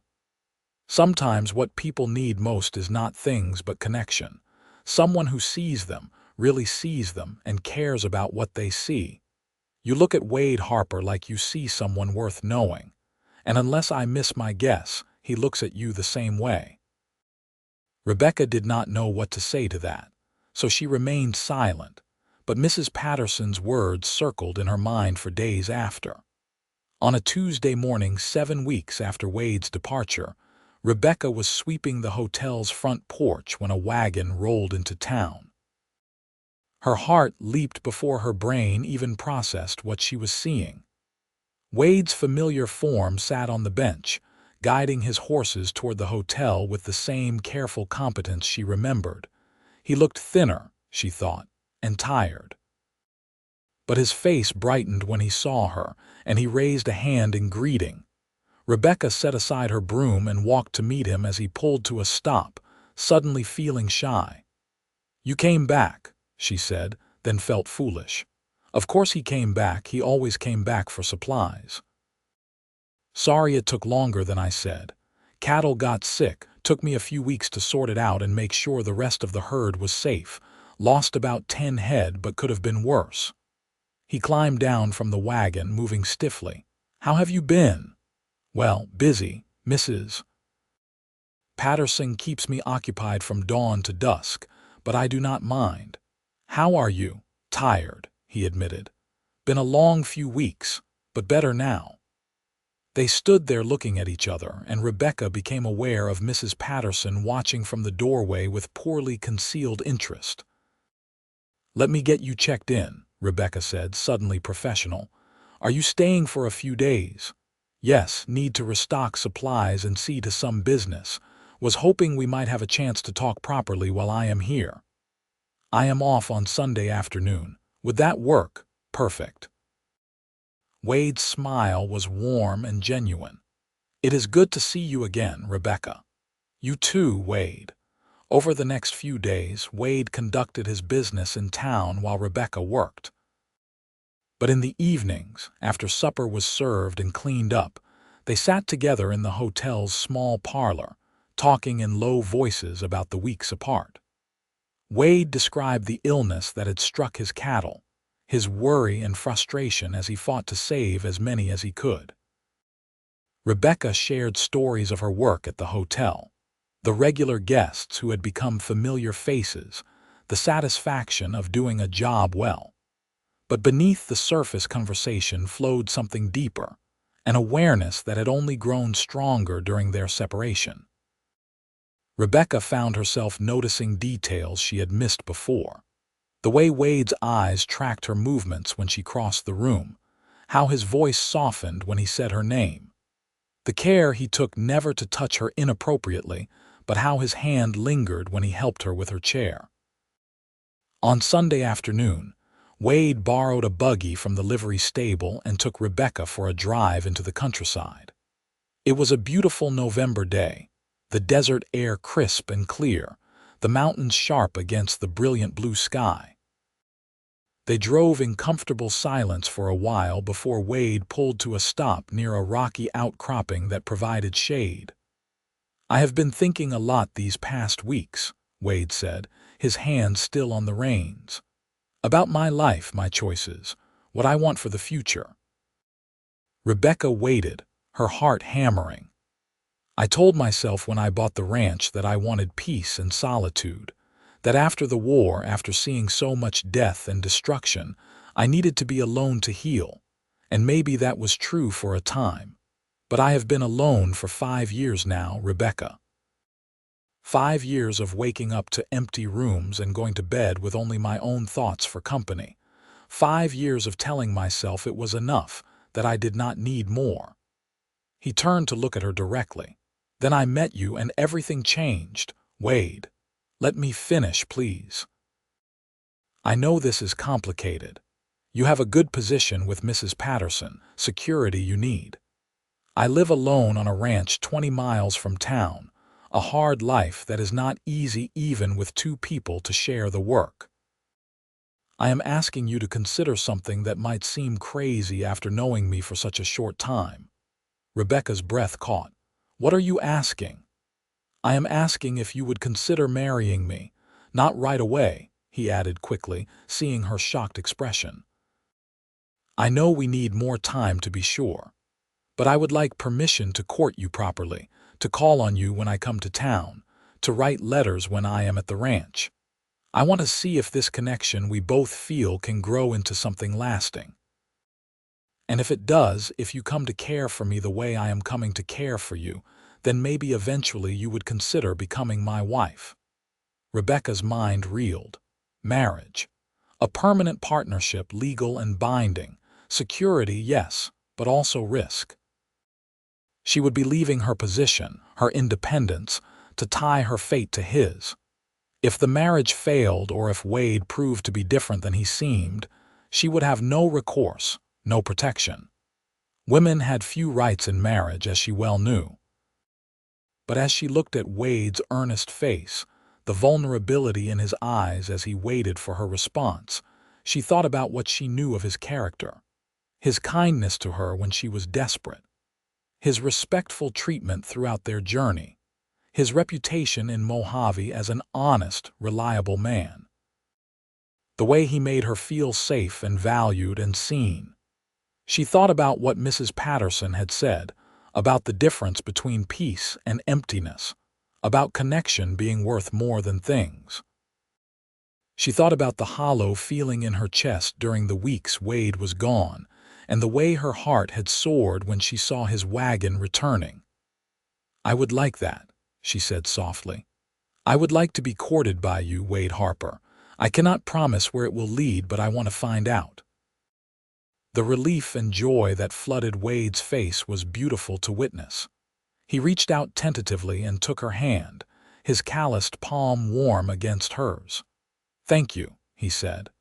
Sometimes what people need most is not things but connection. Someone who sees them, really sees them, and cares about what they see. You look at Wade Harper like you see someone worth knowing, and unless I miss my guess, he looks at you the same way. Rebecca did not know what to say to that, so she remained silent, but Mrs. Patterson's words circled in her mind for days after. On a Tuesday morning 7 weeks after Wade's departure, Rebecca was sweeping the hotel's front porch when a wagon rolled into town. Her heart leaped before her brain even processed what she was seeing. Wade's familiar form sat on the bench, guiding his horses toward the hotel with the same careful competence she remembered. He looked thinner, she thought, and tired. But his face brightened when he saw her, and he raised a hand in greeting. Rebecca set aside her broom and walked to meet him as he pulled to a stop, suddenly feeling shy. "You came back," she said, then felt foolish. Of course he came back, he always came back for supplies. "Sorry it took longer than I said. Cattle got sick, took me a few weeks to sort it out and make sure the rest of the herd was safe. Lost about 10 head, but could have been worse." He climbed down from the wagon, moving stiffly. "How have you been?" "Well, busy, Mrs. Patterson keeps me occupied from dawn to dusk, but I do not mind." "How are you?" "Tired," he admitted. "Been a long few weeks, but better now." They stood there looking at each other, and Rebecca became aware of Mrs. Patterson watching from the doorway with poorly concealed interest. "Let me get you checked in," Rebecca said, suddenly professional. "Are you staying for a few days?" "Yes, need to restock supplies and see to some business. Was hoping we might have a chance to talk properly while I am here." "I am off on Sunday afternoon. Would that work?" "Perfect." Wade's smile was warm and genuine. "It is good to see you again, Rebecca." "You too, Wade." Over the next few days, Wade conducted his business in town while Rebecca worked. But in the evenings, after supper was served and cleaned up, they sat together in the hotel's small parlor, talking in low voices about the weeks apart. Wade described the illness that had struck his cattle, his worry and frustration as he fought to save as many as he could. Rebecca shared stories of her work at the hotel, the regular guests who had become familiar faces, the satisfaction of doing a job well. But beneath the surface conversation flowed something deeper, an awareness that had only grown stronger during their separation. Rebecca found herself noticing details she had missed before. The way Wade's eyes tracked her movements when she crossed the room, how his voice softened when he said her name. The care he took never to touch her inappropriately, but how his hand lingered when he helped her with her chair. On Sunday afternoon, Wade borrowed a buggy from the livery stable and took Rebecca for a drive into the countryside. It was a beautiful November day, the desert air crisp and clear, the mountains sharp against the brilliant blue sky. They drove in comfortable silence for a while before Wade pulled to a stop near a rocky outcropping that provided shade. "I have been thinking a lot these past weeks," Wade said, his hand still on the reins. "About my life, my choices, what I want for the future." Rebecca waited, her heart hammering. "I told myself when I bought the ranch that I wanted peace and solitude, that after the war, after seeing so much death and destruction, I needed to be alone to heal, and maybe that was true for a time. But I have been alone for 5 years now, Rebecca. 5 years of waking up to empty rooms and going to bed with only my own thoughts for company. 5 years of telling myself it was enough, that I did not need more." He turned to look at her directly. Then I met you and everything changed. Wade, let me finish, please. I know this is complicated. You have a good position with Mrs. Patterson, security you need. I live alone on a ranch 20 miles from town, a hard life that is not easy even with two people to share the work. I am asking you to consider something that might seem crazy after knowing me for such a short time. Rebecca's breath caught. What are you asking? I am asking if you would consider marrying me. Not right away, he added quickly, seeing her shocked expression. I know we need more time to be sure. But I would like permission to court you properly, to call on you when I come to town, to write letters when I am at the ranch. I want to see if this connection we both feel can grow into something lasting. And if it does, if you come to care for me the way I am coming to care for you, then maybe eventually you would consider becoming my wife. Rebecca's mind reeled. Marriage. A permanent partnership, legal and binding. Security, yes, but also risk. She would be leaving her position, her independence, to tie her fate to his. If the marriage failed or if Wade proved to be different than he seemed, she would have no recourse, no protection. Women had few rights in marriage, as she well knew. But as she looked at Wade's earnest face, the vulnerability in his eyes as he waited for her response, she thought about what she knew of his character. His kindness to her when she was desperate. His respectful treatment throughout their journey, his reputation in Mojave as an honest, reliable man. The way he made her feel safe and valued and seen. She thought about what Mrs. Patterson had said, about the difference between peace and emptiness, about connection being worth more than things. She thought about the hollow feeling in her chest during the weeks Wade was gone, and the way her heart had soared when she saw his wagon returning. I would like that, she said softly. I would like to be courted by you, Wade Harper. I cannot promise where it will lead, but I want to find out. The relief and joy that flooded Wade's face was beautiful to witness. He reached out tentatively and took her hand, his calloused palm warm against hers. Thank you, he said.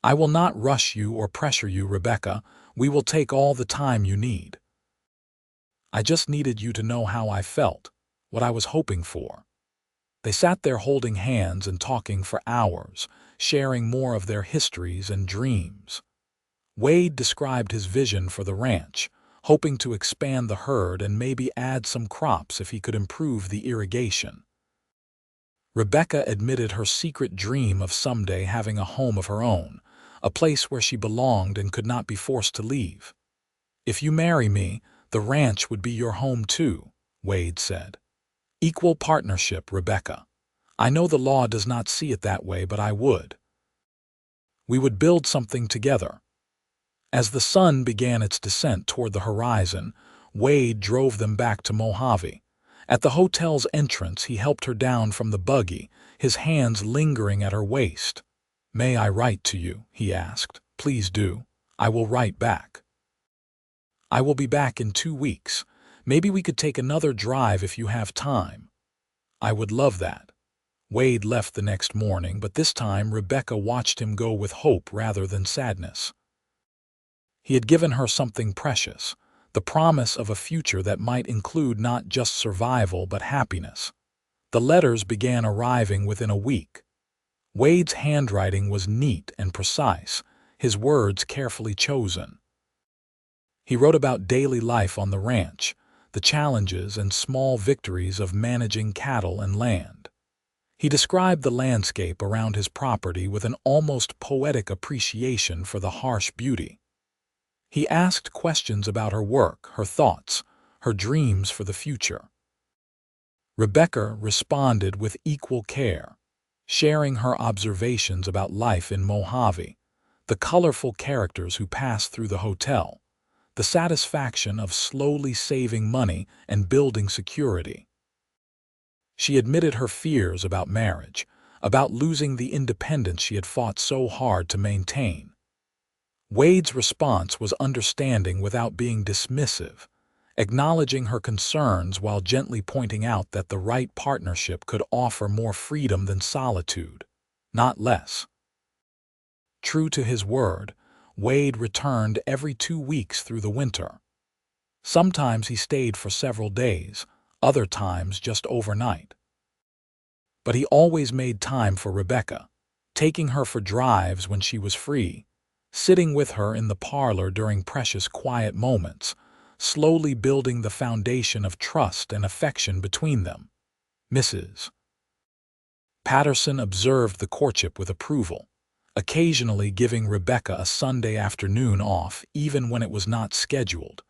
I will not rush you or pressure you, Rebecca. We will take all the time you need. I just needed you to know how I felt, what I was hoping for. They sat there holding hands and talking for hours, sharing more of their histories and dreams. Wade described his vision for the ranch, hoping to expand the herd and maybe add some crops if he could improve the irrigation. Rebecca admitted her secret dream of someday having a home of her own, a place where she belonged and could not be forced to leave. If you marry me, the ranch would be your home too, Wade said. Equal partnership, Rebecca. I know the law does not see it that way, but I would. We would build something together. As the sun began its descent toward the horizon, Wade drove them back to Mojave. At the hotel's entrance, he helped her down from the buggy, his hands lingering at her waist. May I write to you? He asked. Please do. I will write back. I will be back in 2 weeks. Maybe we could take another drive if you have time. I would love that. Wade left the next morning, but this time Rebecca watched him go with hope rather than sadness. He had given her something precious, the promise of a future that might include not just survival but happiness. The letters began arriving within a week. Wade's handwriting was neat and precise, his words carefully chosen. He wrote about daily life on the ranch, the challenges and small victories of managing cattle and land. He described the landscape around his property with an almost poetic appreciation for the harsh beauty. He asked questions about her work, her thoughts, her dreams for the future. Rebecca responded with equal care, sharing her observations about life in Mojave, the colorful characters who passed through the hotel, the satisfaction of slowly saving money and building security. She admitted her fears about marriage, about losing the independence she had fought so hard to maintain. Wade's response was understanding without being dismissive, acknowledging her concerns while gently pointing out that the right partnership could offer more freedom than solitude, not less. True to his word, Wade returned every 2 weeks through the winter. Sometimes he stayed for several days, other times just overnight. But he always made time for Rebecca, taking her for drives when she was free, sitting with her in the parlor during precious quiet moments, slowly building the foundation of trust and affection between them. Mrs. Patterson observed the courtship with approval, occasionally giving Rebecca a Sunday afternoon off even when it was not scheduled,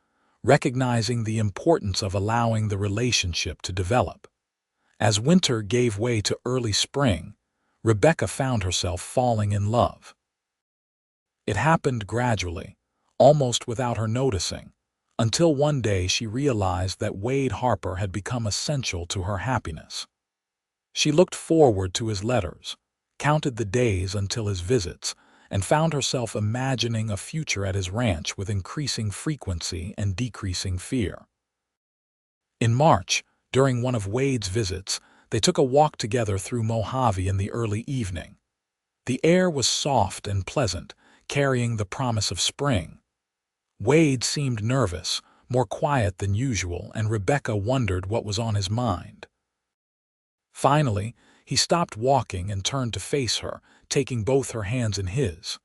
recognizing the importance of allowing the relationship to develop. As winter gave way to early spring, Rebecca found herself falling in love. It happened gradually, almost without her noticing, until one day she realized that Wade Harper had become essential to her happiness. She looked forward to his letters, counted the days until his visits, and found herself imagining a future at his ranch with increasing frequency and decreasing fear. In March, during one of Wade's visits, they took a walk together through Mojave in the early evening. The air was soft and pleasant, carrying the promise of spring. Wade seemed nervous, more quiet than usual, and Rebecca wondered what was on his mind. Finally, he stopped walking and turned to face her, taking both her hands in his.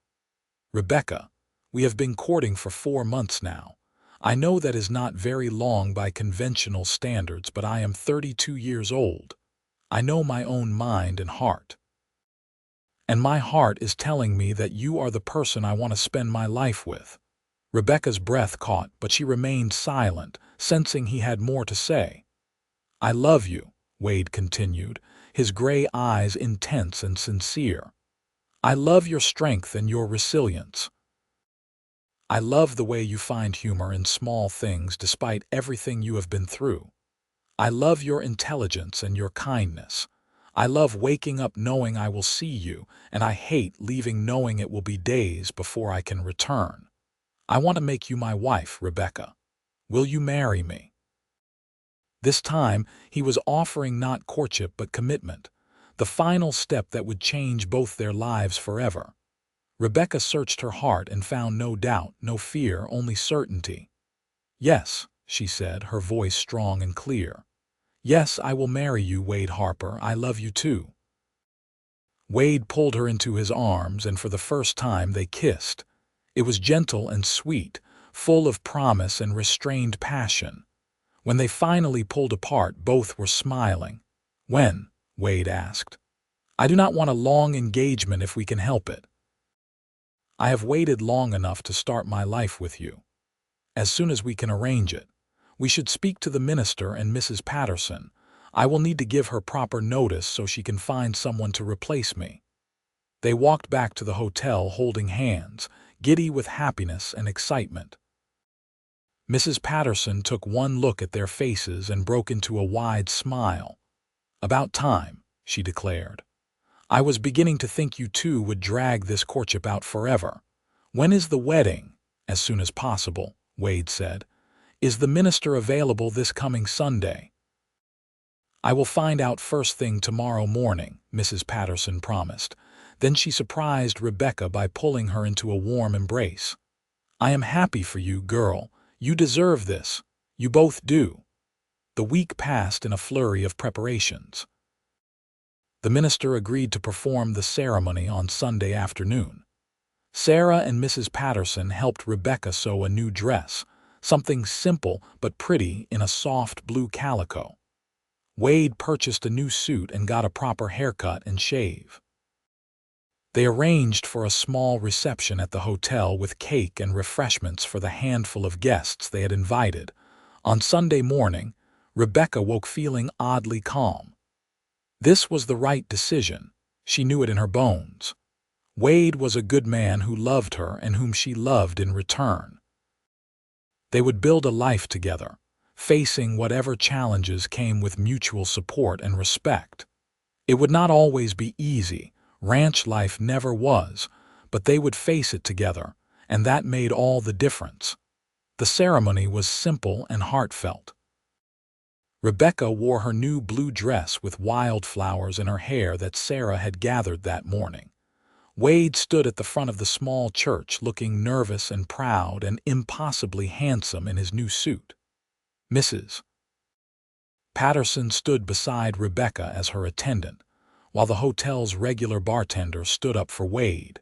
"Rebecca, we have been courting for 4 months now. I know that is not very long by conventional standards, but I am 32 years old. I know my own mind and heart. And my heart is telling me that you are the person I want to spend my life with." Rebecca's breath caught, but she remained silent, sensing he had more to say. "I love you," Wade continued, his gray eyes intense and sincere. "I love your strength and your resilience. I love the way you find humor in small things despite everything you have been through. I love your intelligence and your kindness. I love waking up knowing I will see you, and I hate leaving knowing it will be days before I can return. I want to make you my wife, Rebecca. Will you marry me?" This time, he was offering not courtship but commitment, the final step that would change both their lives forever. Rebecca searched her heart and found no doubt, no fear, only certainty. "Yes," she said, her voice strong and clear. "Yes, I will marry you, Wade Harper. I love you too." Wade pulled her into his arms, and for the first time they kissed. It was gentle and sweet, full of promise and restrained passion. When they finally pulled apart, both were smiling. "When?" Wade asked. "I do not want a long engagement if we can help it. I have waited long enough to start my life with you. As soon as we can arrange it. We should speak to the minister and Mrs. Patterson. I will need to give her proper notice so she can find someone to replace me." They walked back to the hotel holding hands, giddy with happiness and excitement. Mrs. Patterson took one look at their faces and broke into a wide smile. "About time," she declared. "I was beginning to think you two would drag this courtship out forever. When is the wedding?" "As soon as possible," Wade said. "Is the minister available this coming Sunday?" "I will find out first thing tomorrow morning," Mrs. Patterson promised. Then she surprised Rebecca by pulling her into a warm embrace. "I am happy for you, girl. You deserve this. You both do." The week passed in a flurry of preparations. The minister agreed to perform the ceremony on Sunday afternoon. Sarah and Mrs. Patterson helped Rebecca sew a new dress, something simple but pretty in a soft blue calico. Wade purchased a new suit and got a proper haircut and shave. They arranged for a small reception at the hotel with cake and refreshments for the handful of guests they had invited. On Sunday morning, Rebecca woke feeling oddly calm. This was the right decision. She knew it in her bones. Wade was a good man who loved her and whom she loved in return. They would build a life together, facing whatever challenges came with mutual support and respect. It would not always be easy. Ranch life never was, but they would face it together, and that made all the difference. The ceremony was simple and heartfelt. Rebecca wore her new blue dress with wildflowers in her hair that Sarah had gathered that morning. Wade stood at the front of the small church looking nervous and proud and impossibly handsome in his new suit. Mrs. Patterson stood beside Rebecca as her attendant, while the hotel's regular bartender stood up for Wade.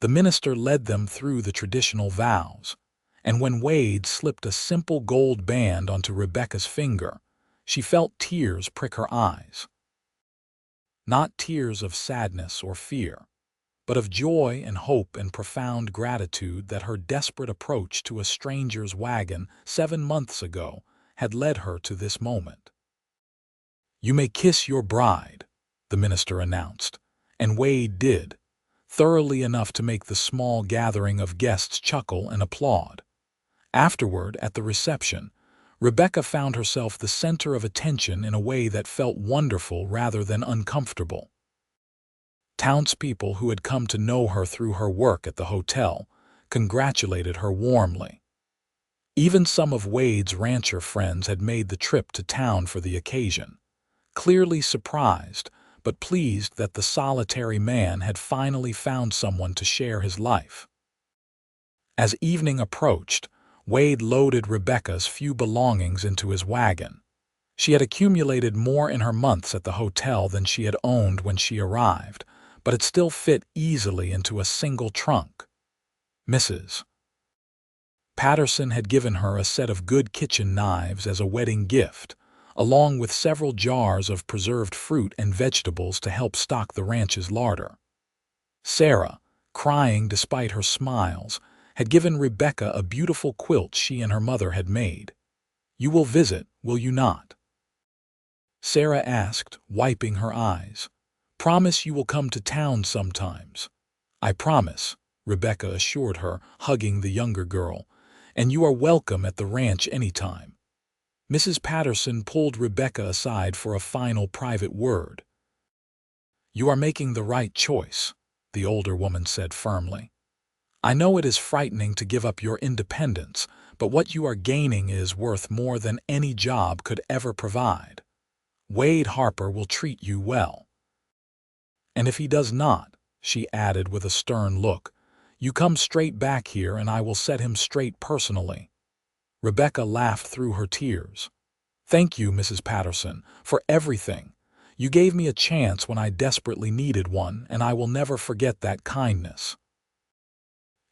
The minister led them through the traditional vows, and when Wade slipped a simple gold band onto Rebecca's finger, she felt tears prick her eyes. Not tears of sadness or fear, but of joy and hope and profound gratitude that her desperate approach to a stranger's wagon 7 months ago had led her to this moment. "You may kiss your bride," the minister announced, and Wade did, thoroughly enough to make the small gathering of guests chuckle and applaud. Afterward, at the reception, Rebecca found herself the center of attention in a way that felt wonderful rather than uncomfortable. Townspeople who had come to know her through her work at the hotel congratulated her warmly. Even some of Wade's rancher friends had made the trip to town for the occasion, clearly surprised but pleased that the solitary man had finally found someone to share his life. As evening approached, Wade loaded Rebecca's few belongings into his wagon. She had accumulated more in her months at the hotel than she had owned when she arrived, but it still fit easily into a single trunk. Mrs. Patterson had given her a set of good kitchen knives as a wedding gift, along with several jars of preserved fruit and vegetables to help stock the ranch's larder. Sarah, crying despite her smiles, had given Rebecca a beautiful quilt she and her mother had made. "You will visit, will you not?" Sarah asked, wiping her eyes. "Promise you will come to town sometimes." "I promise," Rebecca assured her, hugging the younger girl, "and you are welcome at the ranch anytime." Mrs. Patterson pulled Rebecca aside for a final private word. "You are making the right choice," the older woman said firmly. "I know it is frightening to give up your independence, but what you are gaining is worth more than any job could ever provide. Wade Harper will treat you well. And if he does not," she added with a stern look, "you come straight back here and I will set him straight personally." Rebecca laughed through her tears. "Thank you, Mrs. Patterson, for everything. You gave me a chance when I desperately needed one, and I will never forget that kindness.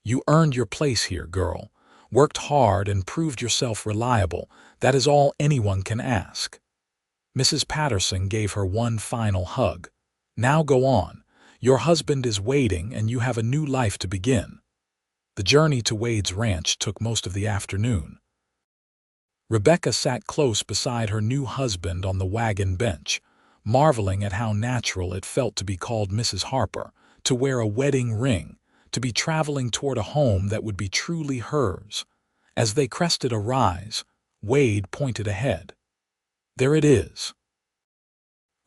You earned your place here, girl, worked hard and proved yourself reliable. That is all anyone can ask." Mrs. Patterson gave her one final hug. "Now go on. Your husband is waiting and you have a new life to begin." The journey to Wade's ranch took most of the afternoon. Rebecca sat close beside her new husband on the wagon bench, marveling at how natural it felt to be called Mrs. Harper, to wear a wedding ring, to be traveling toward a home that would be truly hers. As they crested a rise, Wade pointed ahead. "There it is."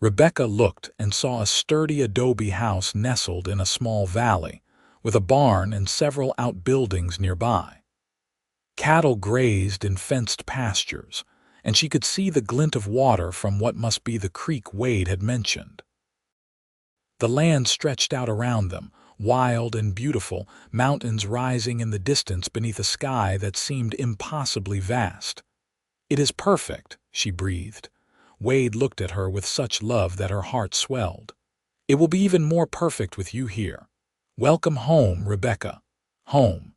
Rebecca looked and saw a sturdy adobe house nestled in a small valley, with a barn and several outbuildings nearby. Cattle grazed in fenced pastures, and she could see the glint of water from what must be the creek Wade had mentioned. The land stretched out around them, wild and beautiful, mountains rising in the distance beneath a sky that seemed impossibly vast. "It is perfect," she breathed. Wade looked at her with such love that her heart swelled. "It will be even more perfect with you here. Welcome home, Rebecca. Home."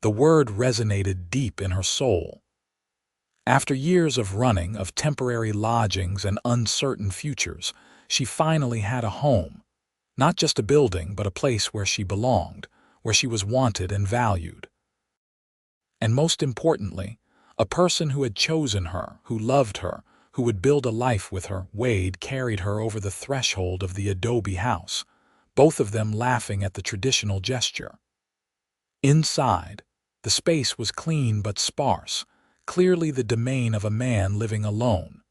The word resonated deep in her soul. After years of running, of temporary lodgings and uncertain futures, she finally had a home. Not just a building, but a place where she belonged, where she was wanted and valued. And most importantly, a person who had chosen her, who loved her, who would build a life with her. Wade carried her over the threshold of the adobe house, both of them laughing at the traditional gesture. Inside, the space was clean but sparse, clearly the domain of a man living alone.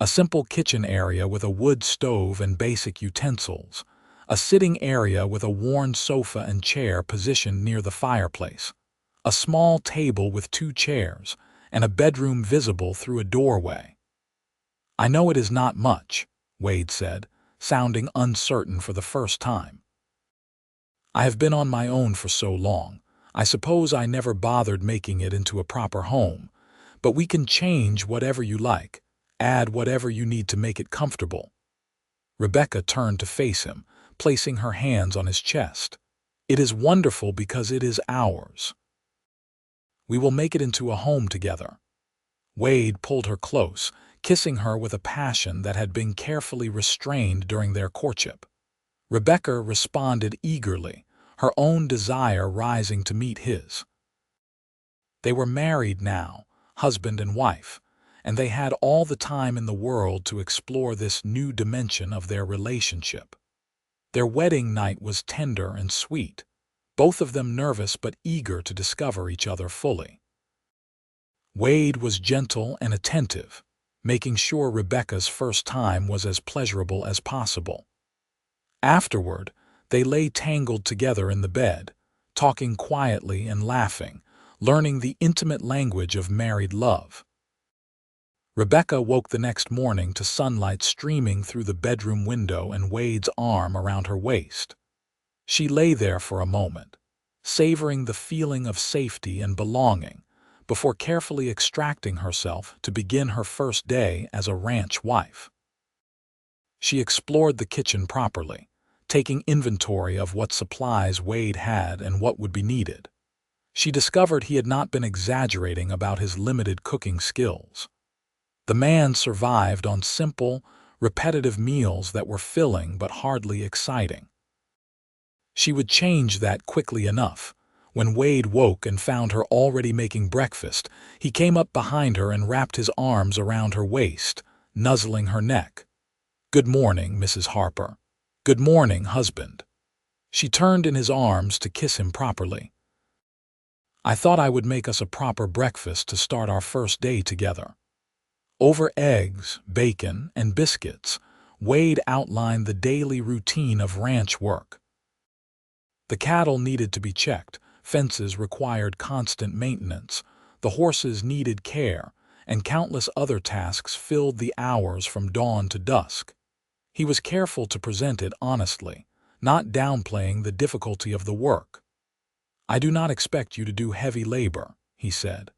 A simple kitchen area with a wood stove and basic utensils, a sitting area with a worn sofa and chair positioned near the fireplace, a small table with 2 chairs, and a bedroom visible through a doorway. "I know it is not much," Wade said, sounding uncertain for the first time. "I have been on my own for so long. I suppose I never bothered making it into a proper home, but we can change whatever you like, add whatever you need to make it comfortable." Rebecca turned to face him, placing her hands on his chest. "It is wonderful because it is ours. We will make it into a home together." Wade pulled her close, kissing her with a passion that had been carefully restrained during their courtship. Rebecca responded eagerly, her own desire rising to meet his. They were married now, husband and wife, and they had all the time in the world to explore this new dimension of their relationship. Their wedding night was tender and sweet, both of them nervous but eager to discover each other fully. Wade was gentle and attentive, making sure Rebecca's first time was as pleasurable as possible. Afterward, they lay tangled together in the bed, talking quietly and laughing, learning the intimate language of married love. Rebecca woke the next morning to sunlight streaming through the bedroom window and Wade's arm around her waist. She lay there for a moment, savoring the feeling of safety and belonging, before carefully extracting herself to begin her first day as a ranch wife. She explored the kitchen properly, taking inventory of what supplies Wade had and what would be needed. She discovered he had not been exaggerating about his limited cooking skills. The man survived on simple, repetitive meals that were filling but hardly exciting. She would change that quickly enough. When Wade woke and found her already making breakfast, he came up behind her and wrapped his arms around her waist, nuzzling her neck. "Good morning, Mrs. Harper." "Good morning, husband." She turned in his arms to kiss him properly. "I thought I would make us a proper breakfast to start our first day together." Over eggs, bacon, and biscuits, Wade outlined the daily routine of ranch work. The cattle needed to be checked, fences required constant maintenance, the horses needed care, and countless other tasks filled the hours from dawn to dusk. He was careful to present it honestly, not downplaying the difficulty of the work. "I do not expect you to do heavy labor," he said.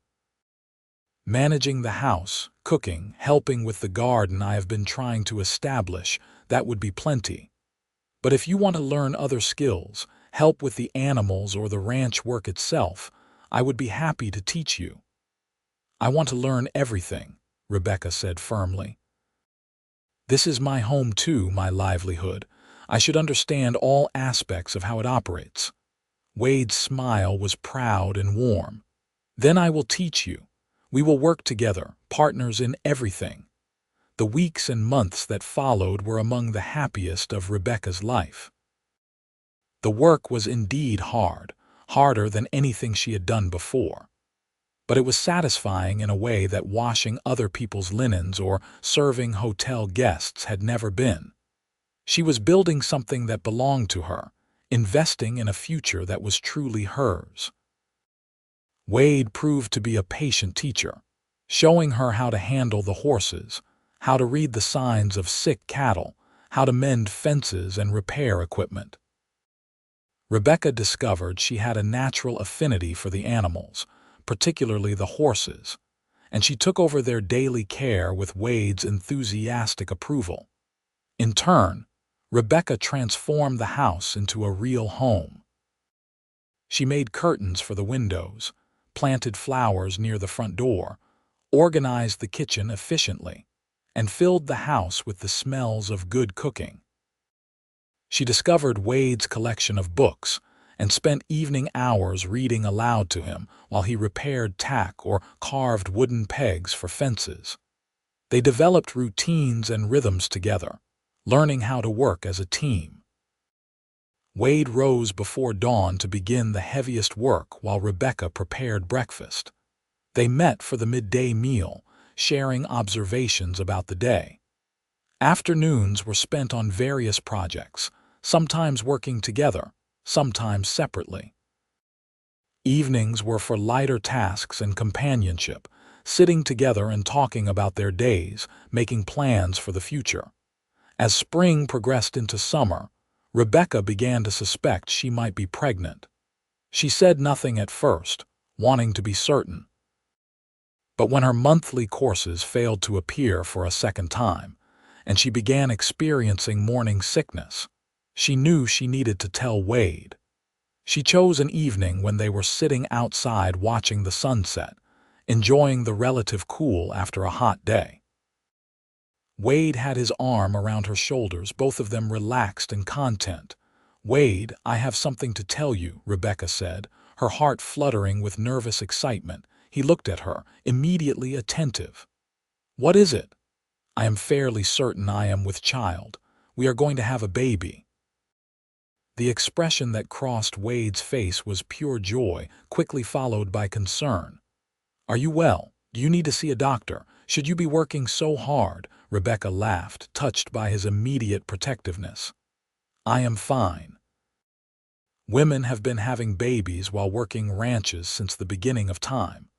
"Managing the house, cooking, helping with the garden I have been trying to establish, that would be plenty. But if you want to learn other skills, help with the animals or the ranch work itself, I would be happy to teach you." "I want to learn everything," Rebecca said firmly. "This is my home too, my livelihood. I should understand all aspects of how it operates." Wade's smile was proud and warm. "Then I will teach you. We will work together, partners in everything." The weeks and months that followed were among the happiest of Rebecca's life. The work was indeed hard, harder than anything she had done before. But it was satisfying in a way that washing other people's linens or serving hotel guests had never been. She was building something that belonged to her, investing in a future that was truly hers. Wade proved to be a patient teacher, showing her how to handle the horses, how to read the signs of sick cattle, how to mend fences and repair equipment. Rebecca discovered she had a natural affinity for the animals, particularly the horses, and she took over their daily care with Wade's enthusiastic approval. In turn, Rebecca transformed the house into a real home. She made curtains for the windows, planted flowers near the front door, organized the kitchen efficiently, and filled the house with the smells of good cooking. She discovered Wade's collection of books and spent evening hours reading aloud to him while he repaired tack or carved wooden pegs for fences. They developed routines and rhythms together, learning how to work as a team. Wade rose before dawn to begin the heaviest work while Rebecca prepared breakfast. They met for the midday meal, sharing observations about the day. Afternoons were spent on various projects, sometimes working together, sometimes separately. Evenings were for lighter tasks and companionship, sitting together and talking about their days, making plans for the future. As spring progressed into summer, Rebecca began to suspect she might be pregnant. She said nothing at first, wanting to be certain. But when her monthly courses failed to appear for a second time, and she began experiencing morning sickness, she knew she needed to tell Wade. She chose an evening when they were sitting outside watching the sunset, enjoying the relative cool after a hot day. Wade had his arm around her shoulders, both of them relaxed and content. "Wade, I have something to tell you," Rebecca said, her heart fluttering with nervous excitement. He looked at her, immediately attentive. "What is it?" "I am fairly certain I am with child. We are going to have a baby." The expression that crossed Wade's face was pure joy, quickly followed by concern. "Are you well? Do you need to see a doctor? Should you be working so hard?" Rebecca laughed, touched by his immediate protectiveness. "I am fine. Women have been having babies while working ranches since the beginning of time.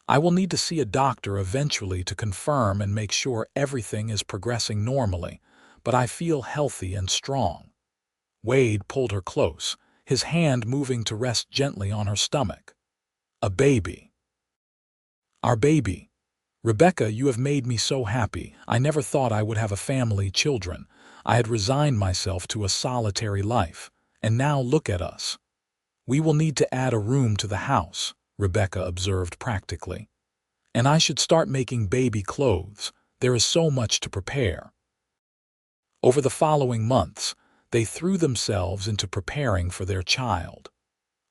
I will need to see a doctor eventually to confirm and make sure everything is progressing normally, but I feel healthy and strong." Wade pulled her close, his hand moving to rest gently on her stomach. "A baby. Our baby. Rebecca, you have made me so happy. I never thought I would have a family, children. I had resigned myself to a solitary life, and now look at us." "We will need to add a room to the house," Rebecca observed practically. "And I should start making baby clothes. There is so much to prepare." Over the following months, they threw themselves into preparing for their child.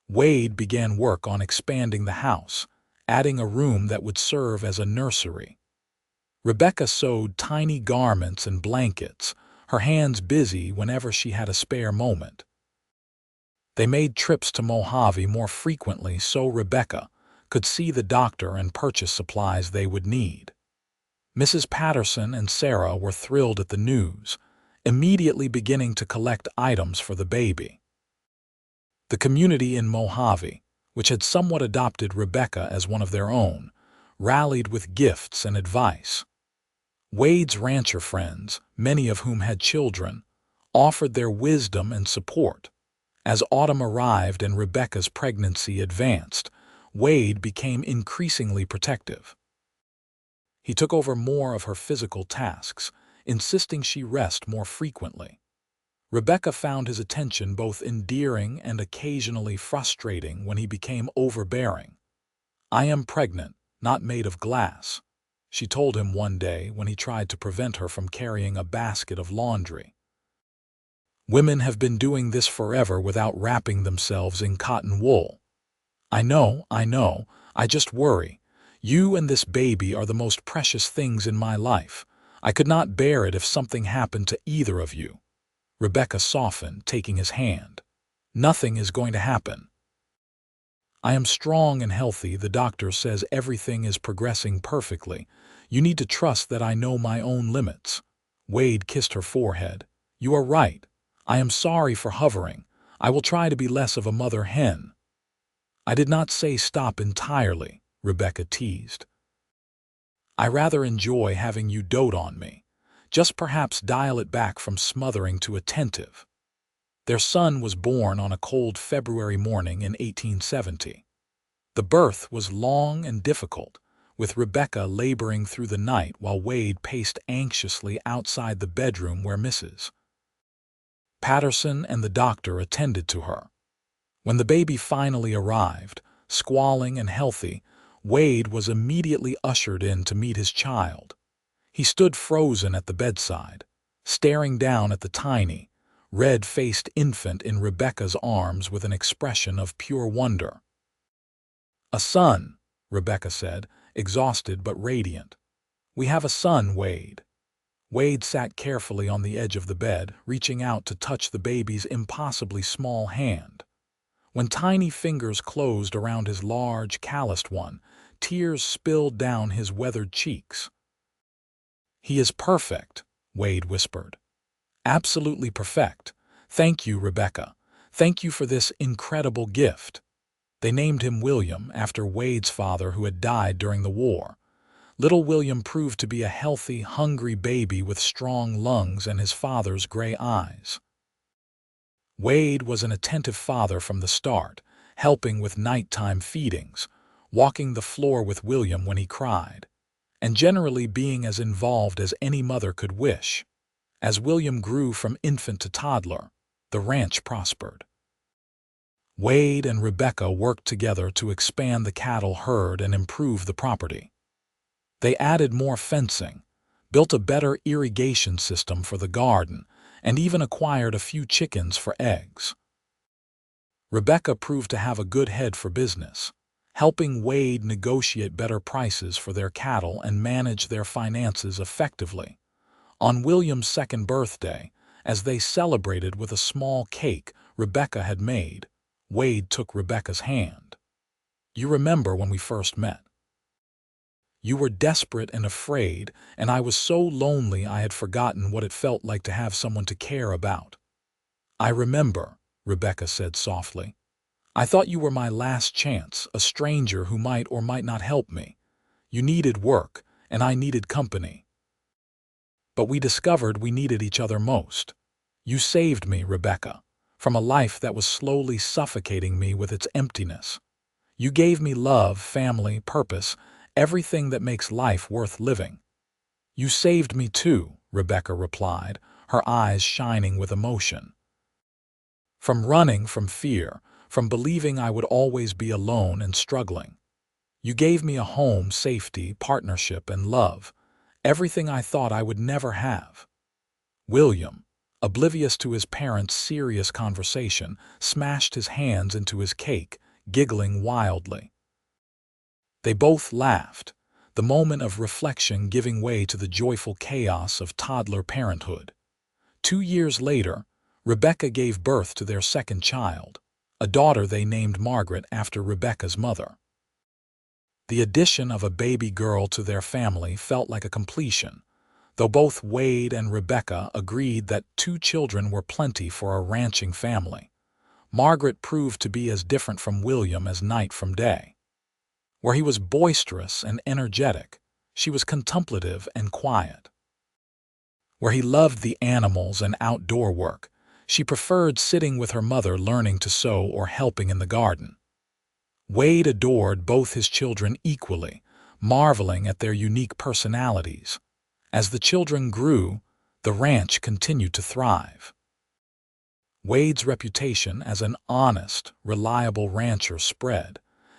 Wade began work on expanding the house, adding a room that would serve as a nursery. Rebecca sewed tiny garments and blankets, her hands busy whenever she had a spare moment. They made trips to Mojave more frequently so Rebecca could see the doctor and purchase supplies they would need. Mrs. Patterson and Sarah were thrilled at the news, immediately beginning to collect items for the baby. The community in Mojave, which had somewhat adopted Rebecca as one of their own, rallied with gifts and advice. Wade's rancher friends, many of whom had children, offered their wisdom and support. As autumn arrived and Rebecca's pregnancy advanced, Wade became increasingly protective. He took over more of her physical tasks, insisting she rest more frequently. Rebecca found his attention both endearing and occasionally frustrating when he became overbearing. "I am pregnant, not made of glass," she told him one day when he tried to prevent her from carrying a basket of laundry. "Women have been doing this forever without wrapping themselves in cotton wool." I know, I just worry. You and this baby are the most precious things in my life. I could not bear it if something happened to either of you." Rebecca softened, taking his hand. "Nothing is going to happen. I am strong and healthy. The doctor says everything is progressing perfectly. You need to trust that I know my own limits." Wade kissed her forehead. "You are right. I am sorry for hovering. I will try to be less of a mother hen." "I did not say stop entirely," Rebecca teased. "I rather enjoy having you dote on me. Just perhaps dial it back from smothering to attentive." Their son was born on a cold February morning in 1870. The birth was long and difficult, with Rebecca laboring through the night while Wade paced anxiously outside the bedroom where Mrs. Patterson and the doctor attended to her. When the baby finally arrived, squalling and healthy, Wade was immediately ushered in to meet his child. He stood frozen at the bedside, staring down at the tiny, red-faced infant in Rebecca's arms with an expression of pure wonder. "A son," Rebecca said, exhausted but radiant. "We have a son, Wade." Wade sat carefully on the edge of the bed, reaching out to touch the baby's impossibly small hand. When tiny fingers closed around his large, calloused one, tears spilled down his weathered cheeks. "He is perfect," Wade whispered. "Absolutely perfect. Thank you, Rebecca. Thank you for this incredible gift." They named him William after Wade's father who had died during the war. Little William proved to be a healthy, hungry baby with strong lungs and his father's gray eyes. Wade was an attentive father from the start, helping with nighttime feedings, walking the floor with William when he cried, and generally being as involved as any mother could wish. As William grew from infant to toddler, the ranch prospered. Wade and Rebecca worked together to expand the cattle herd and improve the property. They added more fencing, built a better irrigation system for the garden, and even acquired a few chickens for eggs. Rebecca proved to have a good head for business, helping Wade negotiate better prices for their cattle and manage their finances effectively. On William's second birthday, as they celebrated with a small cake Rebecca had made, Wade took Rebecca's hand. "You remember when we first met? You were desperate and afraid, and I was so lonely I had forgotten what it felt like to have someone to care about." "I remember," Rebecca said softly. "I thought you were my last chance, a stranger who might or might not help me. You needed work, and I needed company. But we discovered we needed each other most. You saved me, Rebecca, from a life that was slowly suffocating me with its emptiness. You gave me love, family, purpose, everything that makes life worth living." "You saved me too," Rebecca replied, her eyes shining with emotion. "From running from fear, from believing I would always be alone and struggling. You gave me a home, safety, partnership, and love, everything I thought I would never have." William, oblivious to his parents' serious conversation, smashed his hands into his cake, giggling wildly. They both laughed, the moment of reflection giving way to the joyful chaos of toddler parenthood. 2 years later, Rebecca gave birth to their second child, a daughter they named Margaret after Rebecca's mother. The addition of a baby girl to their family felt like a completion, though both Wade and Rebecca agreed that 2 children were plenty for a ranching family. Margaret proved to be as different from William as night from day. Where he was boisterous and energetic, she was contemplative and quiet. Where he loved the animals and outdoor work, she preferred sitting with her mother learning to sew or helping in the garden. Wade adored both his children equally, marveling at their unique personalities. As the children grew, the ranch continued to thrive. Wade's reputation as an honest, reliable rancher spread,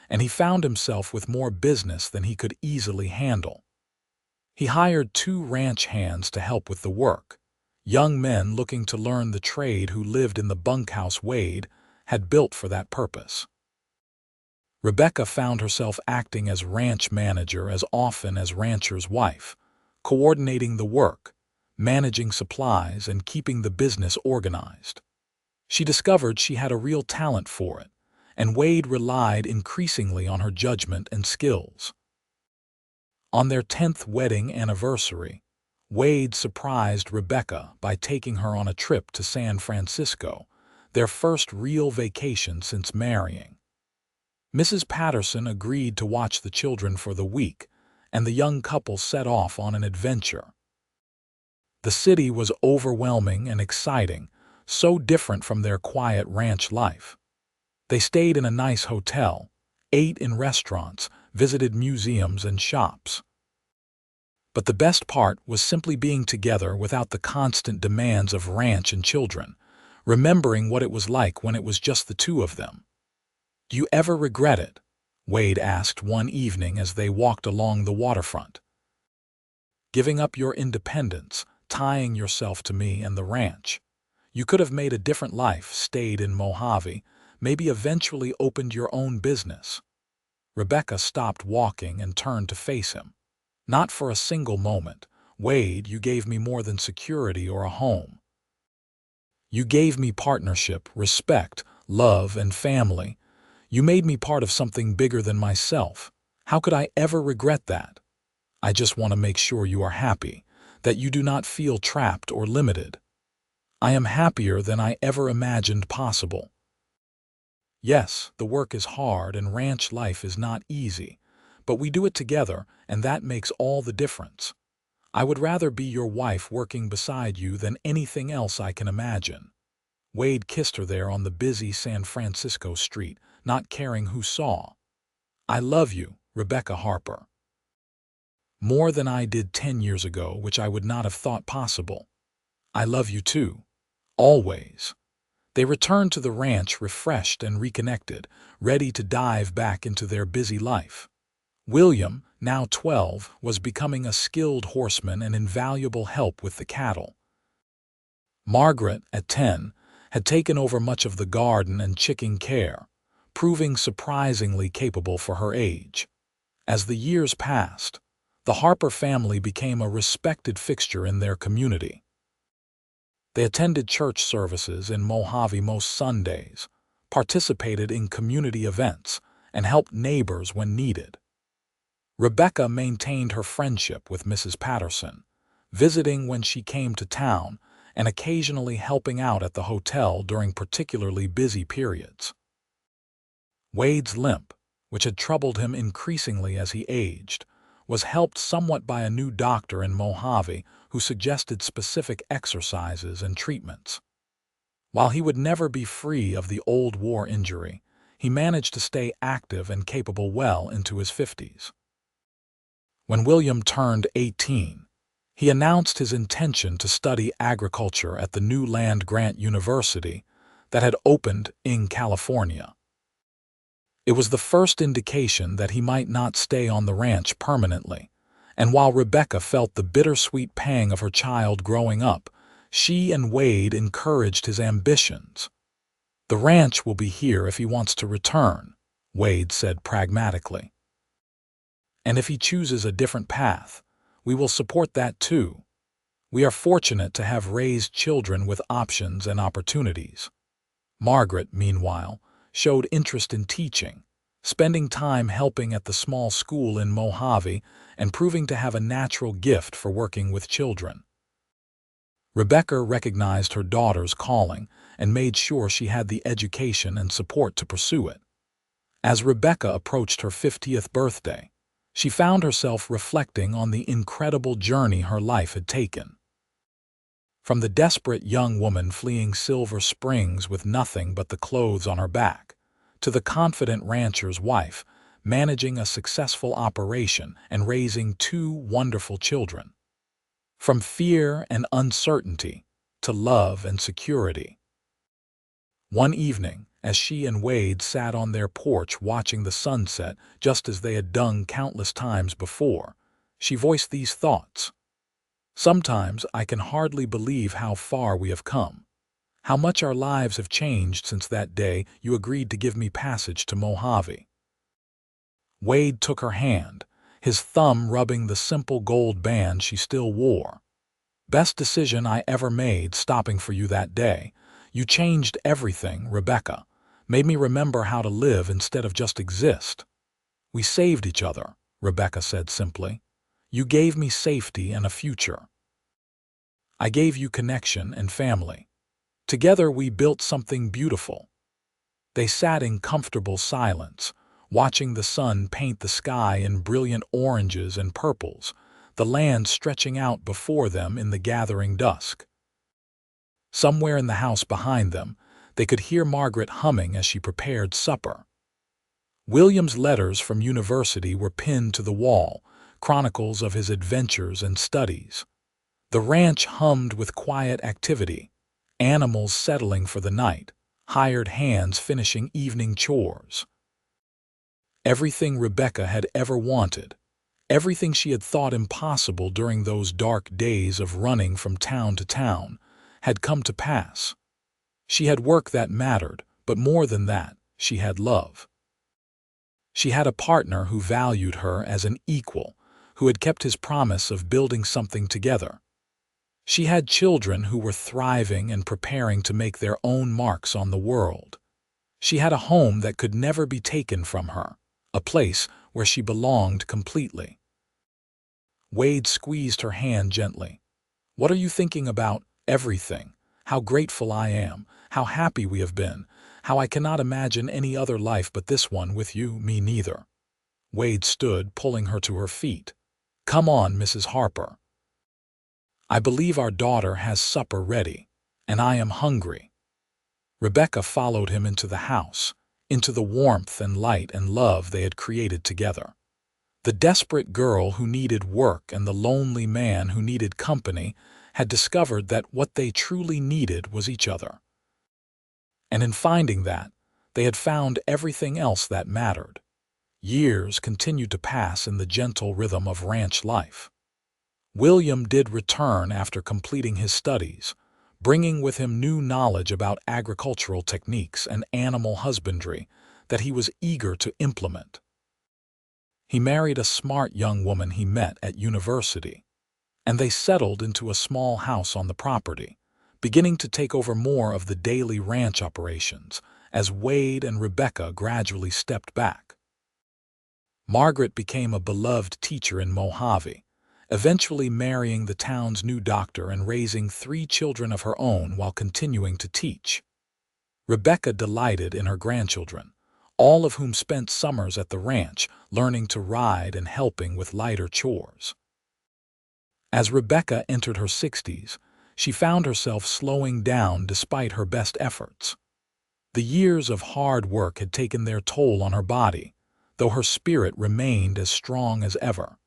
and he found himself with more business than he could easily handle. He hired 2 ranch hands to help with the work, young men looking to learn the trade who lived in the bunkhouse Wade had built for that purpose. Rebecca found herself acting as ranch manager as often as rancher's wife, coordinating the work, managing supplies, and keeping the business organized. She discovered she had a real talent for it, and Wade relied increasingly on her judgment and skills. On their 10th wedding anniversary, Wade surprised Rebecca by taking her on a trip to San Francisco, their first real vacation since marrying. Mrs. Patterson agreed to watch the children for the week, and the young couple set off on an adventure. The city was overwhelming and exciting, so different from their quiet ranch life. They stayed in a nice hotel, ate in restaurants, visited museums and shops. But the best part was simply being together without the constant demands of ranch and children, remembering what it was like when it was just the 2 of them. "Do you ever regret it?" Wade asked one evening as they walked along the waterfront. "Giving up your independence, tying yourself to me and the ranch. You could have made a different life, stayed in Mojave, maybe eventually opened your own business." Rebecca stopped walking and turned to face him. "Not for a single moment. Wade, you gave me more than security or a home. You gave me partnership, respect, love, and family. You made me part of something bigger than myself. How could I ever regret that? I just want to make sure you are happy, that you do not feel trapped or limited. I am happier than I ever imagined possible." Yes, the work is hard and ranch life is not easy, but we do it together, and that makes all the difference. I would rather be your wife working beside you than anything else I can imagine." Wade kissed her there on the busy San Francisco street, not caring who saw. "I love you, Rebecca Harper. More than I did 10 years ago, which I would not have thought possible. I love you too. Always." They returned to the ranch refreshed and reconnected, ready to dive back into their busy life. William, now 12, was becoming a skilled horseman and invaluable help with the cattle. Margaret, at 10, had taken over much of the garden and chicken care, proving surprisingly capable for her age. As the years passed, the Harper family became a respected fixture in their community. They attended church services in Mojave most Sundays, participated in community events, and helped neighbors when needed. Rebecca maintained her friendship with Mrs. Patterson, visiting when she came to town and occasionally helping out at the hotel during particularly busy periods. Wade's limp, which had troubled him increasingly as he aged, was helped somewhat by a new doctor in Mojave who suggested specific exercises and treatments. While he would never be free of the old war injury, he managed to stay active and capable well into his 50s. When William turned 18, he announced his intention to study agriculture at the new land-grant university that had opened in California. It was the first indication that he might not stay on the ranch permanently, and while Rebecca felt the bittersweet pang of her child growing up, she and Wade encouraged his ambitions. "The ranch will be here if he wants to return," Wade said pragmatically. "And if he chooses a different path, we will support that too. We are fortunate to have raised children with options and opportunities." Margaret, meanwhile, showed interest in teaching, spending time helping at the small school in Mojave and proving to have a natural gift for working with children. Rebecca recognized her daughter's calling and made sure she had the education and support to pursue it. As Rebecca approached her 50th birthday, she found herself reflecting on the incredible journey her life had taken. From the desperate young woman fleeing Silver Springs with nothing but the clothes on her back, to the confident rancher's wife, managing a successful operation and raising 2 wonderful children. From fear and uncertainty to love and security. One evening, as she and Wade sat on their porch watching the sunset just as they had done countless times before, she voiced these thoughts. "Sometimes I can hardly believe how far we have come, how much our lives have changed since that day you agreed to give me passage to Mojave." Wade took her hand, his thumb rubbing the simple gold band she still wore. "Best decision I ever made stopping for you that day. You changed everything, Rebecca. Made me remember how to live instead of just exist." "We saved each other," Rebecca said simply. "You gave me safety and a future. I gave you connection and family. Together we built something beautiful." They sat in comfortable silence, watching the sun paint the sky in brilliant oranges and purples, the land stretching out before them in the gathering dusk. Somewhere in the house behind them, they could hear Margaret humming as she prepared supper. William's letters from university were pinned to the wall, chronicles of his adventures and studies. The ranch hummed with quiet activity, animals settling for the night, hired hands finishing evening chores. Everything Rebecca had ever wanted, everything she had thought impossible during those dark days of running from town to town, had come to pass. She had work that mattered, but more than that, she had love. She had a partner who valued her as an equal, who had kept his promise of building something together. She had children who were thriving and preparing to make their own marks on the world. She had a home that could never be taken from her, a place where she belonged completely. Wade squeezed her hand gently. "What are you thinking about?" "Everything. How grateful I am, how happy we have been, How I cannot imagine any other life but this one with you, me neither." Wade stood, pulling her to her feet. "Come on, Mrs. Harper. I believe our daughter has supper ready, and I am hungry." Rebecca followed him into the house, into the warmth and light and love they had created together. The desperate girl who needed work and the lonely man who needed company had discovered that what they truly needed was each other. And in finding that, they had found everything else that mattered. Years continued to pass in the gentle rhythm of ranch life. William did return after completing his studies, bringing with him new knowledge about agricultural techniques and animal husbandry that he was eager to implement. He married a smart young woman he met at university, and they settled into a small house on the property, beginning to take over more of the daily ranch operations as Wade and Rebecca gradually stepped back. Margaret became a beloved teacher in Mojave, eventually marrying the town's new doctor and raising 3 children of her own while continuing to teach. Rebecca delighted in her grandchildren, all of whom spent summers at the ranch learning to ride and helping with lighter chores. As Rebecca entered her 60s, she found herself slowing down despite her best efforts. The years of hard work had taken their toll on her body, though her spirit remained as strong as ever.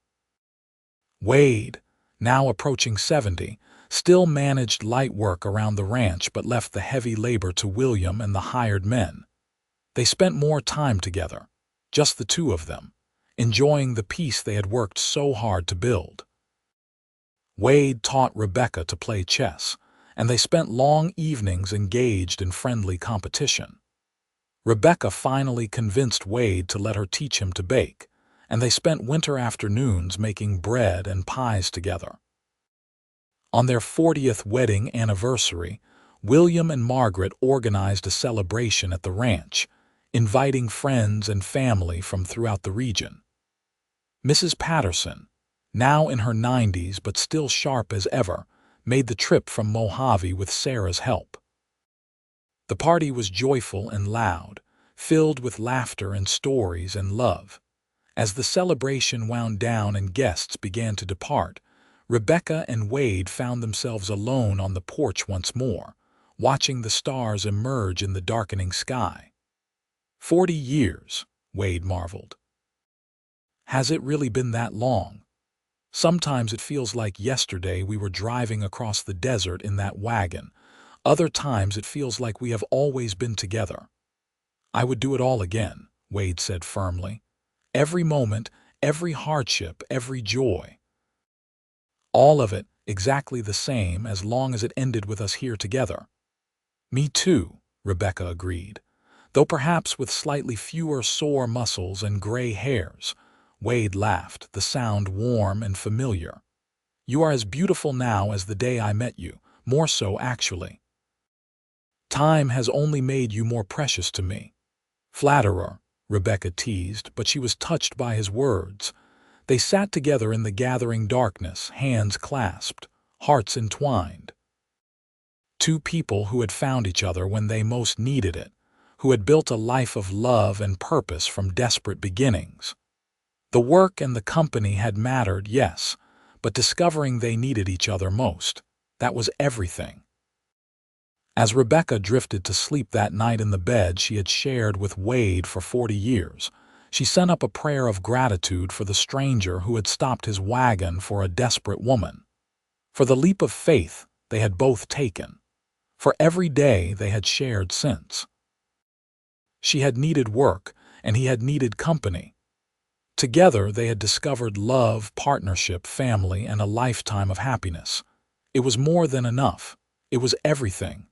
Wade, now approaching 70, still managed light work around the ranch but left the heavy labor to William and the hired men. They spent more time together, just the two of them, enjoying the peace they had worked so hard to build. Wade taught Rebecca to play chess, and they spent long evenings engaged in friendly competition. Rebecca finally convinced Wade to let her teach him to bake, and they spent winter afternoons making bread and pies together. On their 40th wedding anniversary, William and Margaret organized a celebration at the ranch, inviting friends and family from throughout the region. Mrs. Patterson, now in her 90s but still sharp as ever, made the trip from Mojave with Sarah's help. The party was joyful and loud, filled with laughter and stories and love. As the celebration wound down and guests began to depart, Rebecca and Wade found themselves alone on the porch once more, watching the stars emerge in the darkening sky. 40 years, Wade marveled. Has it really been that long? Sometimes it feels like yesterday we were driving across the desert in that wagon. Other times it feels like we have always been together. I would do it all again, Wade said firmly. Every moment, every hardship, every joy. All of it exactly the same as long as it ended with us here together. Me too, Rebecca agreed, though perhaps with slightly fewer sore muscles and gray hairs. Wade laughed, the sound warm and familiar. You are as beautiful now as the day I met you, more so actually. Time has only made you more precious to me. Flatterer, Rebecca teased, but she was touched by his words. They sat together in the gathering darkness, hands clasped, hearts entwined. Two people who had found each other when they most needed it, who had built a life of love and purpose from desperate beginnings. The work and the company had mattered, yes, but discovering they needed each other most, that was everything. As Rebecca drifted to sleep that night in the bed she had shared with Wade for 40 years, she sent up a prayer of gratitude for the stranger who had stopped his wagon for a desperate woman, for the leap of faith they had both taken, for every day they had shared since. She had needed work, and he had needed company. Together they had discovered love, partnership, family, and a lifetime of happiness. It was more than enough. It was everything.